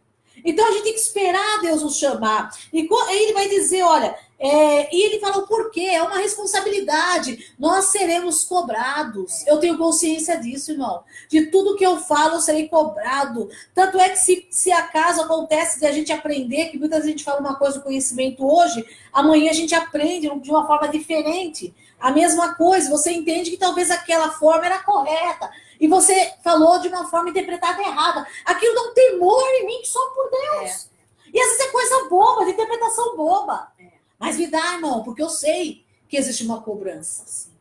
Então a gente tem que esperar Deus nos chamar. E aí ele vai dizer, olha, e ele fala o porquê, é uma responsabilidade. Nós seremos cobrados. Eu tenho consciência disso, irmão. De tudo que eu falo, eu serei cobrado. Tanto é que se acaso acontece de a gente aprender, que muitas vezes a gente fala uma coisa do conhecimento hoje, amanhã a gente aprende de uma forma diferente. A mesma coisa, você entende que talvez aquela forma era correta. E você falou de uma forma interpretada errada. Aquilo dá um temor em mim só por Deus. E às vezes é coisa boba, de interpretação boba. Mas me dá, irmão, porque eu sei que existe uma cobrança. Sim.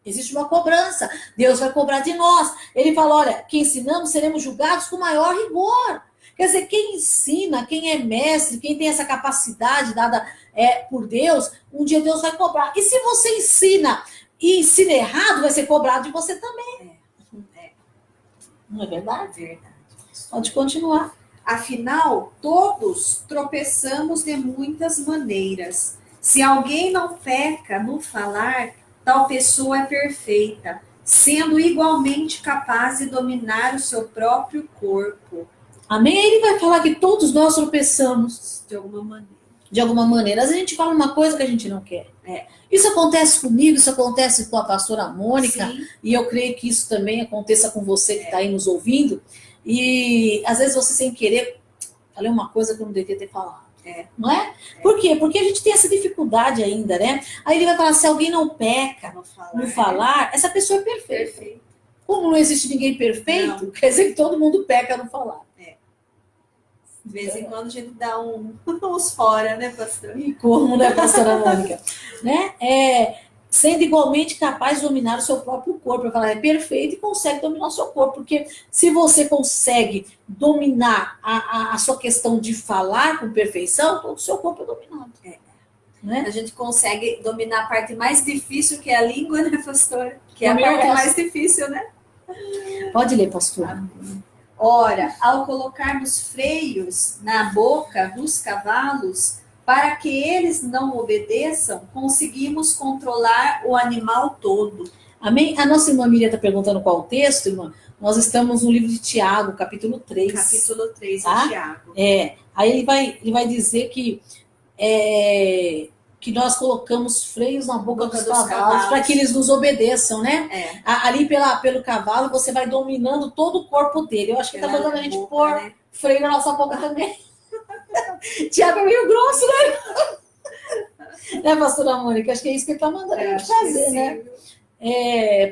Existe uma cobrança. Deus vai cobrar de nós. Ele fala, olha, que ensinamos seremos julgados com maior rigor. Quer dizer, quem ensina, quem é mestre, quem tem essa capacidade dada por Deus, um dia Deus vai cobrar. E se você ensina e ensina errado, vai ser cobrado de você também. Não é verdade? Verdade. Pode continuar. Afinal, todos tropeçamos de muitas maneiras. Se alguém não peca no falar, tal pessoa é perfeita, sendo igualmente capaz de dominar o seu próprio corpo. Amém? Ele vai falar que todos nós tropeçamos. De alguma maneira. De alguma maneira. Às vezes a gente fala uma coisa que a gente não quer. Isso acontece comigo, isso acontece com a pastora Mônica. Sim. E eu creio que isso também aconteça com você que está aí nos ouvindo. E às vezes você sem querer, falei uma coisa que eu não devia ter falado. Não é? Por quê? Porque a gente tem essa dificuldade ainda, né? Aí ele vai falar, se alguém não peca no falar, essa pessoa é perfeita. Como não existe ninguém perfeito, não. Quer dizer que todo mundo peca no falar. De vez em quando a gente dá uns fora, né, pastor? E como, né, pastora Mônica? Né? Sendo igualmente capaz de dominar o seu próprio corpo. Eu falo, é perfeito e consegue dominar o seu corpo. Porque se você consegue dominar a sua questão de falar com perfeição, todo o seu corpo é dominado. Né? A gente consegue dominar a parte mais difícil, que é a língua, né, pastor? Que é a parte mais difícil, né? Pode ler, pastor. Ora, ao colocarmos freios na boca dos cavalos, para que eles não obedeçam, conseguimos controlar o animal todo. Amém? A nossa irmã Miriam está perguntando qual o texto, irmã. Nós estamos no livro de Tiago, capítulo 3. Capítulo 3 de Tiago. Aí ele vai dizer que nós colocamos freios na boca dos cavalos para que eles nos obedeçam, né? Ali pelo cavalo você vai dominando todo o corpo dele. Eu acho que está mandando a gente pôr freio na nossa boca também. Tiago é meio grosso, né? Né, pastora Mônica? Acho que é isso que ele está mandando a gente fazer, né?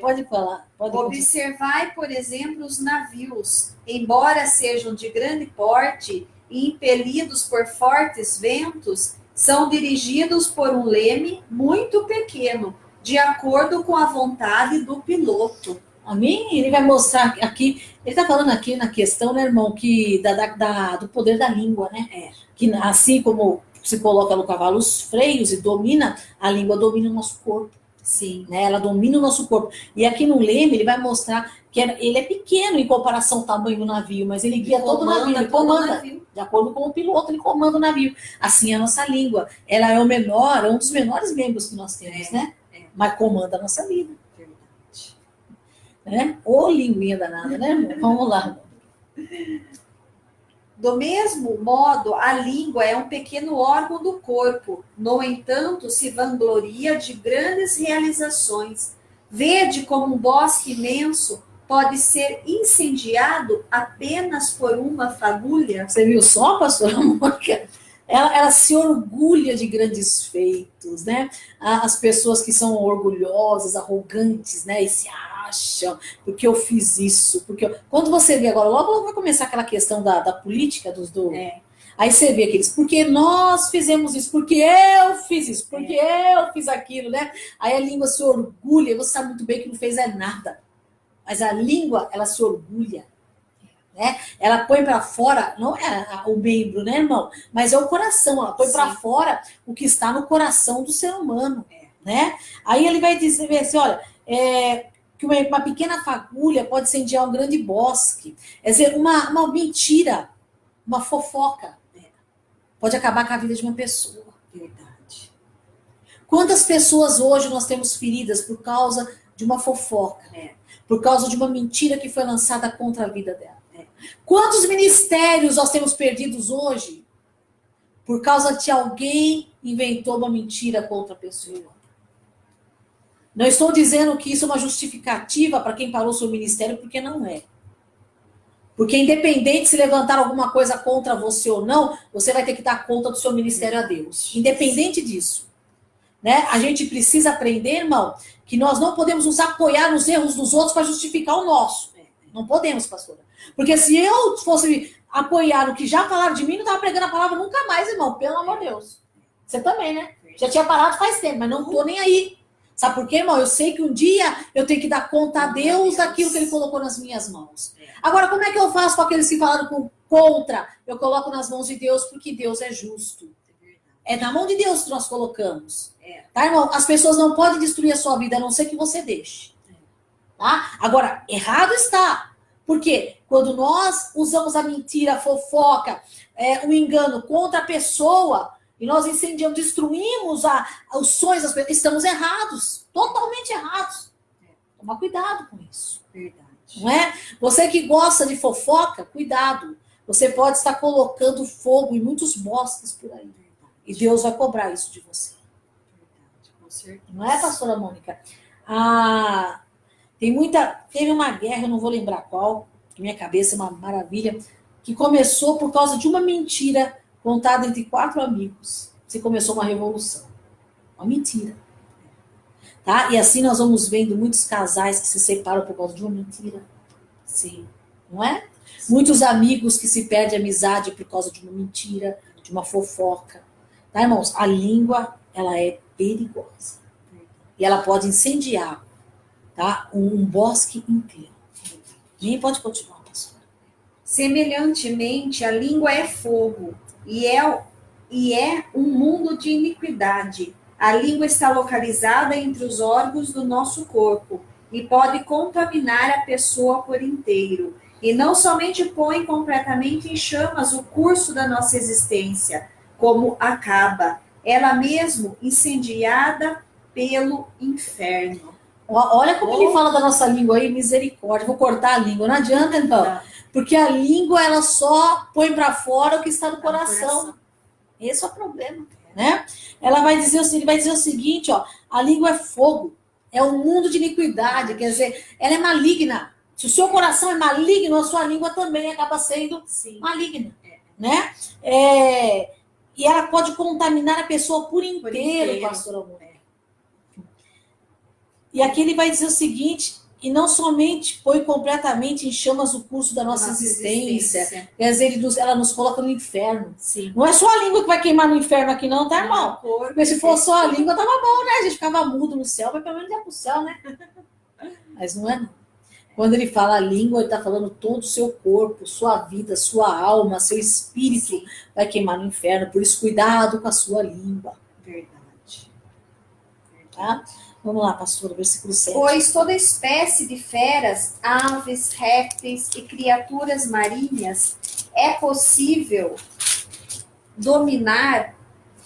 Pode falar. Observai, por exemplo, os navios. Embora sejam de grande porte e impelidos por fortes ventos, são dirigidos por um leme muito pequeno, de acordo com a vontade do piloto. Amém? Ele vai mostrar aqui, ele está falando aqui na questão, né, irmão, que do poder da língua, né? Que assim como se coloca no cavalo os freios e domina, a língua domina o nosso corpo. Sim. Né? Ela domina o nosso corpo. E aqui no leme ele vai mostrar que ele é pequeno em comparação ao tamanho do navio, mas ele guia todo o navio, ele comanda. De acordo com o piloto, ele comanda o navio. Assim é a nossa língua. Ela é um dos menores membros que nós temos, né? Mas comanda a nossa vida. Né? Ô, linguinha danada, né, irmão? Vamos lá. Do mesmo modo, a língua é um pequeno órgão do corpo. No entanto, se vangloria de grandes realizações. Vede como um bosque imenso pode ser incendiado apenas por uma fagulha. Você viu só, pastora Mônica? Ela se orgulha de grandes feitos, né? As pessoas que são orgulhosas, arrogantes, né? E se acham, porque eu fiz isso. Quando você vê agora, logo vai começar aquela questão da política Aí você vê aqueles, porque nós fizemos isso, porque eu fiz isso, porque eu fiz aquilo, né? Aí a língua se orgulha, você sabe muito bem que não fez nada. Mas a língua, ela se orgulha. Né? Ela põe para fora, não é o membro, né, irmão? Mas é o coração, ela põe para fora o que está no coração do ser humano. Né? Aí ele vai dizer assim, olha, que uma pequena fagulha pode incendiar um grande bosque. Quer dizer, uma mentira, uma fofoca, pode acabar com a vida de uma pessoa. Verdade. Quantas pessoas hoje nós temos feridas por causa de uma fofoca, por causa de uma mentira que foi lançada contra a vida dela? Quantos ministérios nós temos perdidos hoje por causa de alguém inventou uma mentira contra a pessoa? Não estou dizendo que isso é uma justificativa para quem parou seu ministério, porque não é. Porque independente se levantar alguma coisa contra você ou não, você vai ter que dar conta do seu ministério a Deus. Independente disso. né? A gente precisa aprender, irmão, que nós não podemos nos apoiar nos erros dos outros para justificar o nosso. Não podemos, pastora. Porque se eu fosse apoiar no que já falaram de mim, não estava pregando a palavra nunca mais, irmão. Pelo amor de Deus. Você também, né? Já tinha parado faz tempo, mas não tô nem aí. Sabe por quê, irmão? Eu sei que um dia eu tenho que dar conta a Deus daquilo que Ele colocou nas minhas mãos. Agora, como é que eu faço com aqueles que falaram contra? Eu coloco nas mãos de Deus, porque Deus é justo. É na mão de Deus que nós colocamos. Tá, irmão? As pessoas não podem destruir a sua vida, a não ser que você deixe. Tá? Agora, errado está. Por quê? Quando nós usamos a mentira, a fofoca, o engano contra a pessoa, e nós incendiamos, destruímos os sonhos das pessoas, estamos errados. Totalmente errados. Toma cuidado com isso. Verdade. Não é? Você que gosta de fofoca, cuidado. Você pode estar colocando fogo em muitos bosques por aí. E Deus vai cobrar isso de você. Verdade, com certeza. Não é, pastora Mônica? Teve uma guerra, eu não vou lembrar qual, que minha cabeça é uma maravilha, que começou por causa de uma mentira contada entre 4 amigos. Você começou uma revolução. Uma mentira. Tá? E assim nós vamos vendo muitos casais que se separam por causa de uma mentira. Sim. Não é? Muitos amigos que se perdem amizade por causa de uma mentira, de uma fofoca. Tá, irmãos? A língua, ela é perigosa. E ela pode incendiar, tá, um bosque inteiro. Nem pode continuar, pastor. Semelhantemente, a língua é fogo e é um mundo de iniquidade. A língua está localizada entre os órgãos do nosso corpo e pode contaminar a pessoa por inteiro. E não somente põe completamente em chamas o curso da nossa existência, como acaba, ela mesmo incendiada pelo inferno. Olha como ele fala da nossa língua aí, misericórdia. Vou cortar a língua, não adianta então. Não. Porque a língua, ela só põe para fora o que está no coração. Esse é o problema, né? Ele vai dizer o seguinte, ó, a língua é fogo, é um mundo de iniquidade, quer dizer, ela é maligna. Se o seu coração é maligno, a sua língua também acaba sendo maligna, né? E ela pode contaminar a pessoa por inteiro, pastora Mônica. E aqui ele vai dizer o seguinte, e não somente põe completamente em chamas o curso da nossa existência. Quer dizer, ela nos coloca no inferno. Sim. Não é só a língua que vai queimar no inferno aqui não, tá, irmão? Porque se fosse só a língua, tava bom, né? A gente ficava mudo no céu, mas pelo menos ia pro céu, né? Mas não é não. Quando ele fala a língua, ele está falando todo o seu corpo, sua vida, sua alma, seu espírito vai queimar no inferno. Por isso, cuidado com a sua língua. Verdade. Tá? Vamos lá, pastora, versículo 7. Pois toda espécie de feras, aves, répteis e criaturas marinhas é possível dominar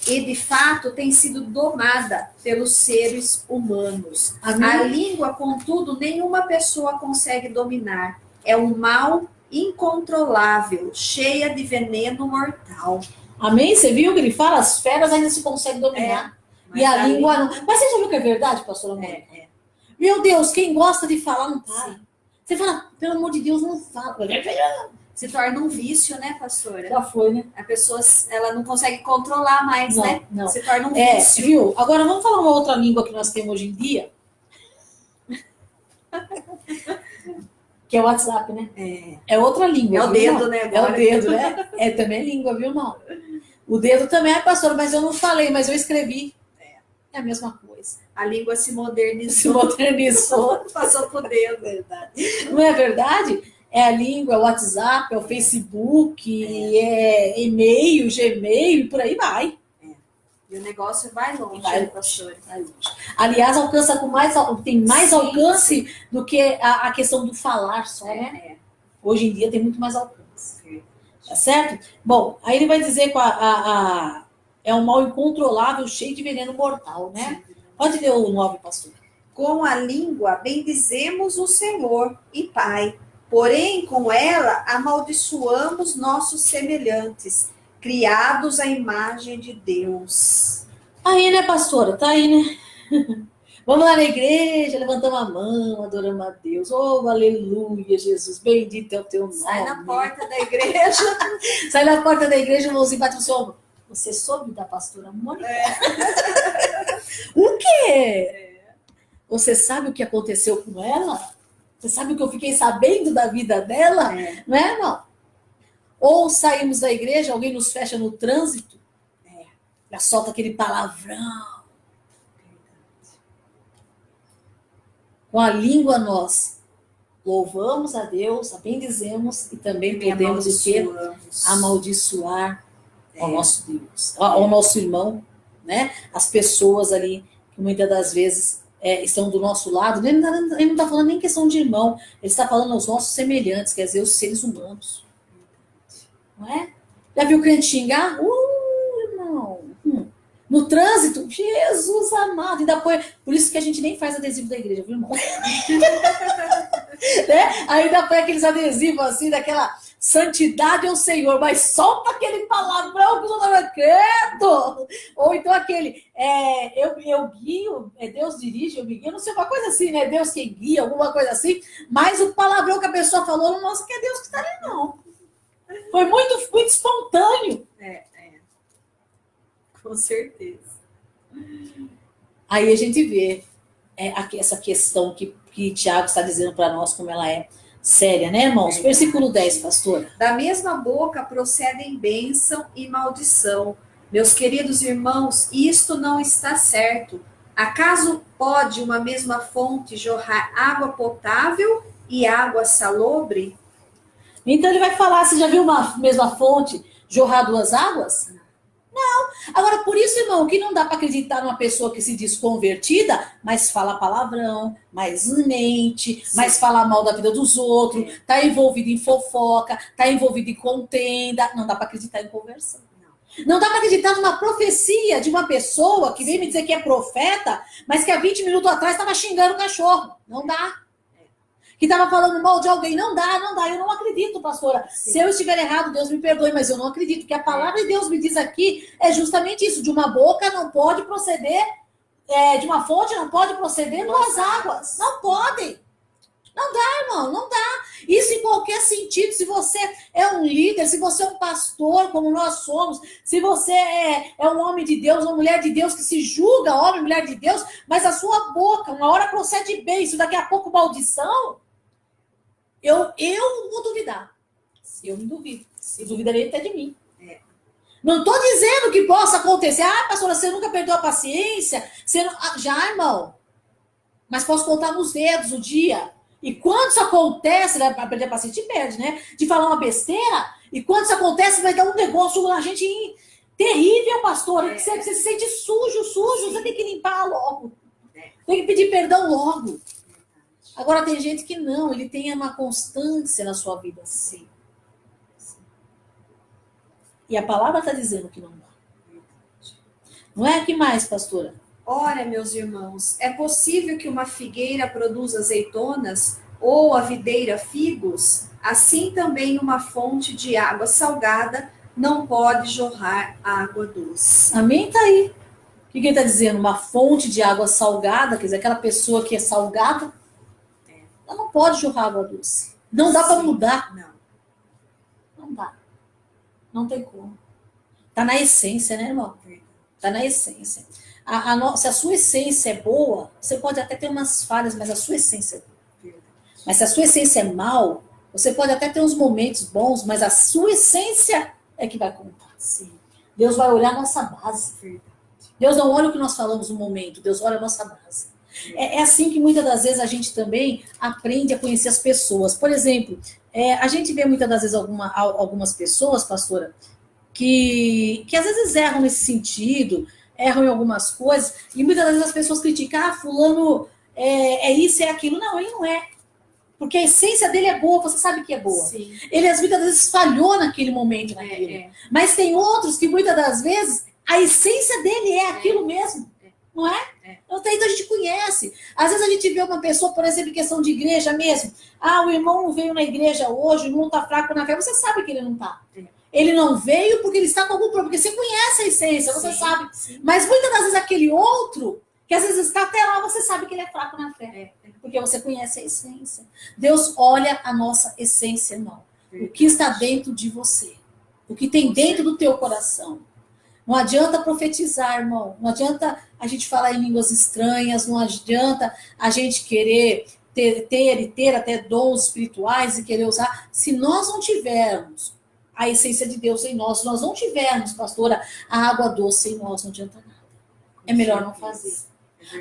e, de fato, tem sido domada pelos seres humanos. Amém? A língua, contudo, nenhuma pessoa consegue dominar. É um mal incontrolável, cheia de veneno mortal. Amém? Você viu que ele fala? As feras ainda se conseguem dominar. E a língua não. Mas você já viu que é verdade, pastora Mônica? Meu Deus, quem gosta de falar não para. Você fala, pelo amor de Deus, não fala. Se torna um vício, né, pastora? Já foi, né? A pessoa, ela não consegue controlar mais, Não, né? não. Se torna um vício. Viu? Agora vamos falar uma outra língua que nós temos hoje em dia. Que é o WhatsApp, né? É outra língua. É o viu, dedo, irmão? né? É o dedo, né? É também língua, viu, irmão? O dedo também é, pastor, mas eu não falei, mas eu escrevi. É a mesma coisa. A língua se modernizou. Se modernizou. Passou pro dedo. Verdade. Não é verdade? É a língua, é o WhatsApp, é o Facebook, é e-mail, Gmail, e por aí vai. E o negócio vai longe, Vai, pastor. vai longe. Aliás, tem mais alcance do que a questão do falar só, né? Hoje em dia tem muito mais alcance. Tá certo? Bom, aí ele vai dizer que é um mal incontrolável, cheio de veneno mortal, né? Pode ler o 9, pastor. Com a língua bendizemos o Senhor e Pai, porém com ela amaldiçoamos nossos semelhantes, criados à imagem de Deus. Aí, né, pastora? Tá aí, né? Vamos lá na igreja, levantamos a mão, adoramos a Deus. Oh, aleluia, Jesus, bendito é o teu nome. Sai na porta da igreja. Sai na porta da igreja, o irmãozinho bate no seu ombro. Você soube da pastora Mônica? O quê? Você sabe o que aconteceu com ela? Você sabe o que eu fiquei sabendo da vida dela? Não é, irmão? Ou saímos da igreja, alguém nos fecha no trânsito, já solta aquele palavrão. Com a língua nós louvamos a Deus, a bendizemos e também podemos o quê? Amaldiçoar ao nosso Deus, ao nosso irmão, né? As pessoas ali que muitas das vezes estão do nosso lado. Ele não está falando nem questão de irmão, ele está falando aos nossos semelhantes, quer dizer, os seres humanos. Não é? Já viu o crente xingar? Irmão. No trânsito, Jesus amado. Ainda por isso que a gente nem faz adesivo da igreja, viu, irmão? Né? Ainda põe aqueles adesivos assim, daquela santidade ao Senhor, mas solta aquele palavrão que os outros não credo. Ou então aquele, eu guio, Deus dirige, eu me guio, não sei, uma coisa assim, né? Deus quem guia, alguma coisa assim, mas o palavrão que a pessoa falou, não mostra que é Deus que está ali, não. Foi muito espontâneo. Com certeza. Aí a gente vê essa questão que Tiago está dizendo para nós, como ela é séria, né, irmãos? Versículo 10, pastora. Da mesma boca procedem bênção e maldição. Meus queridos irmãos, isto não está certo. Acaso pode uma mesma fonte jorrar água potável e água salobre? Então ele vai falar, você já viu uma mesma fonte jorrar duas águas? Não. Agora, por isso, irmão, que não dá para acreditar numa pessoa que se diz convertida, mas fala palavrão, mas mente, mas fala mal da vida dos outros, está envolvido em fofoca, está envolvido em contenda. Não dá para acreditar em conversão. Não dá para acreditar numa profecia de uma pessoa que vem me dizer que é profeta, mas que há 20 minutos atrás estava xingando o cachorro. Não dá. Que estava falando mal de alguém. Não dá. Eu não acredito, pastora. Sim. Se eu estiver errado, Deus me perdoe, mas eu não acredito. Que a palavra de Deus me diz aqui é justamente isso. De uma boca não pode proceder, de uma fonte não pode proceder duas águas. Não podem. Não dá, irmão, não dá. Isso em qualquer sentido. Se você é um líder, se você é um pastor, como nós somos, se você é um homem de Deus, uma mulher de Deus que se julga homem, mulher de Deus, mas a sua boca, uma hora procede bem, isso daqui a pouco maldição, eu vou duvidar. Eu não duvido. Eu duvidaria até de mim. Não estou dizendo que possa acontecer. Pastora, você nunca perdeu a paciência? Você não... Já, irmão. Mas posso contar nos dedos o dia. E quando isso acontece, né, para perder a paciência, perde, né? De falar uma besteira. E quando isso acontece, vai dar um negócio na gente terrível, pastor. Você se sente sujo. Sim. Você tem que limpar logo. Tem que pedir perdão logo. Agora tem gente que não, ele tem uma constância na sua vida, sim. E a palavra está dizendo que não dá. Não é? Que mais, pastora? Ora, meus irmãos, é possível que uma figueira produza azeitonas ou a videira figos? Assim também uma fonte de água salgada não pode jorrar água doce. Amém? Tá aí. O que ele está dizendo? Uma fonte de água salgada, quer dizer, aquela pessoa que é salgada, ela não pode jorrar água doce. Não dá para mudar. Não dá. Não tem como. Tá na essência, né, irmão? Tá na essência. Se a sua essência é boa, você pode até ter umas falhas, mas a sua essência é boa. Mas se a sua essência é mal, você pode até ter uns momentos bons, mas a sua essência é que vai contar. Sim. Deus vai olhar a nossa base. Deus não olha o que nós falamos no momento, Deus olha a nossa base. É assim que muitas das vezes a gente também aprende a conhecer as pessoas. Por exemplo, a gente vê muitas das vezes algumas pessoas, pastora, que às vezes erram nesse sentido, erram em algumas coisas, e muitas das vezes as pessoas criticam, fulano é isso, é aquilo. Não, ele não é. Porque a essência dele é boa, você sabe que é boa. Sim. Ele muitas vezes falhou naquele momento, mas tem outros que muitas das vezes a essência dele é aquilo mesmo. Não é? Então a gente conhece. Às vezes a gente vê uma pessoa, por exemplo, em questão de igreja mesmo. O irmão não veio na igreja hoje, o irmão está fraco na fé. Você sabe que ele não está. Ele não veio porque ele está com algum problema. Porque você conhece a essência, você sabe. Sim. Mas muitas das vezes aquele outro, que às vezes está até lá, você sabe que ele é fraco na fé. Porque você conhece a essência. Deus olha a nossa essência, irmão. O que está dentro de você. O que tem dentro do teu coração. Não adianta profetizar, irmão. Não adianta a gente falar em línguas estranhas, não adianta a gente querer ter até dons espirituais e querer usar. Se nós não tivermos a essência de Deus em nós, se nós não tivermos, pastora, a água doce em nós, não adianta nada. É melhor não fazer.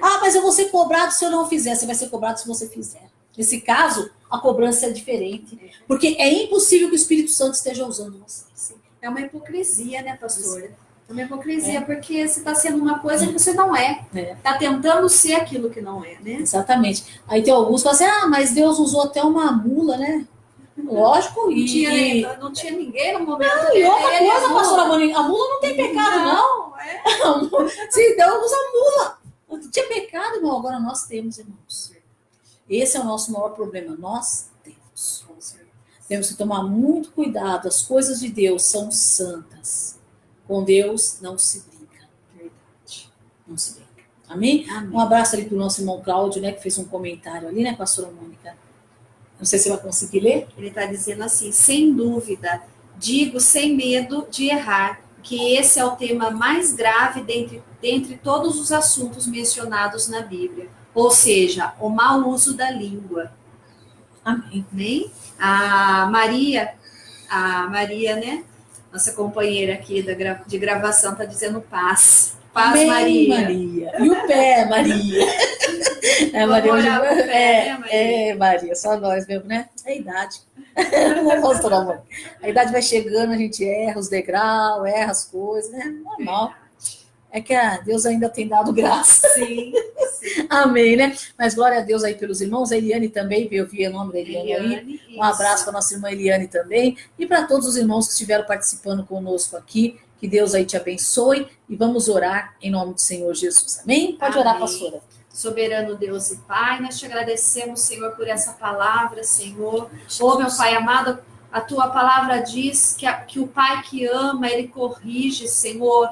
Ah, mas eu vou ser cobrado se eu não fizer. Você vai ser cobrado se você fizer. Nesse caso, a cobrança é diferente. Porque é impossível que o Espírito Santo esteja usando você. Sim. É uma hipocrisia, né, pastora? É uma hipocrisia, porque você está sendo uma coisa que você não é. Está tentando ser aquilo que não é, né? Exatamente. Aí tem alguns que falam assim, mas Deus usou até uma mula, né? Lógico. Não tinha ninguém no momento. Não, e outra coisa, pastora Mônica, a mula não tem pecado, não. Se Deus usa a mula. Não tinha pecado, irmão. Agora nós temos, irmãos. Esse é o nosso maior problema. Nós temos. Temos que tomar muito cuidado. As coisas de Deus são santas. Com Deus não se brinca. Verdade. Não se brinca. Amém? Um abraço ali para o nosso irmão Cláudio, né? Que fez um comentário ali, né, pastora Mônica? Não sei se você vai conseguir ler. Ele está dizendo assim, sem dúvida, digo sem medo de errar, que esse é o tema mais grave dentre todos os assuntos mencionados na Bíblia. Ou seja, o mau uso da língua. Amém. A Maria, né? Nossa companheira aqui de gravação está dizendo paz. Paz, Amém, Maria. E o pé, Maria. Maria. Maria, só nós mesmo, né? É a idade. A idade vai chegando, a gente erra os degraus, erra as coisas, né? Normal. É que Deus ainda tem dado graça. Sim. Amém, né? Mas glória a Deus aí pelos irmãos. A Eliane também, eu vi o nome da Eliane aí. Um abraço para a nossa irmã Eliane também. E para todos os irmãos que estiveram participando conosco aqui. Que Deus aí te abençoe. E vamos orar em nome do Senhor Jesus. Amém? Pode orar, pastora. Soberano Deus e Pai, nós te agradecemos, Senhor, por essa palavra, Senhor. Meu Pai amado, a tua palavra diz que o Pai que ama, ele corrige, Senhor.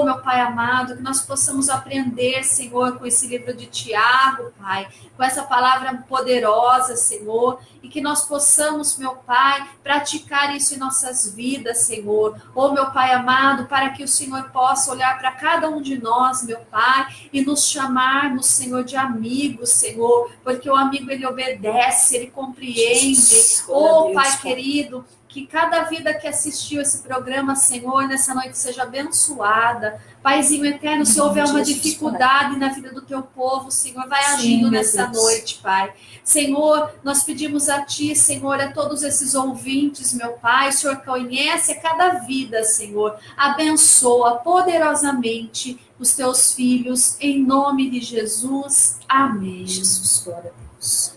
Meu Pai amado, que nós possamos aprender, Senhor, com esse livro de Tiago, Pai, com essa palavra poderosa, Senhor, e que nós possamos, meu Pai, praticar isso em nossas vidas, Senhor. Meu Pai amado, para que o Senhor possa olhar para cada um de nós, meu Pai, e nos chamarmos, Senhor, de amigos, Senhor, porque o amigo, ele obedece, ele compreende. Pai querido, que cada vida que assistiu esse programa, Senhor, nessa noite seja abençoada. Paizinho eterno, se houver uma dificuldade na vida do teu povo, Senhor, vai agindo nessa noite, Pai. Senhor, nós pedimos a Ti, Senhor, a todos esses ouvintes, meu Pai, o Senhor conhece a cada vida, Senhor. Abençoa poderosamente os teus filhos, em nome de Jesus. Amém. Jesus, glória a Deus.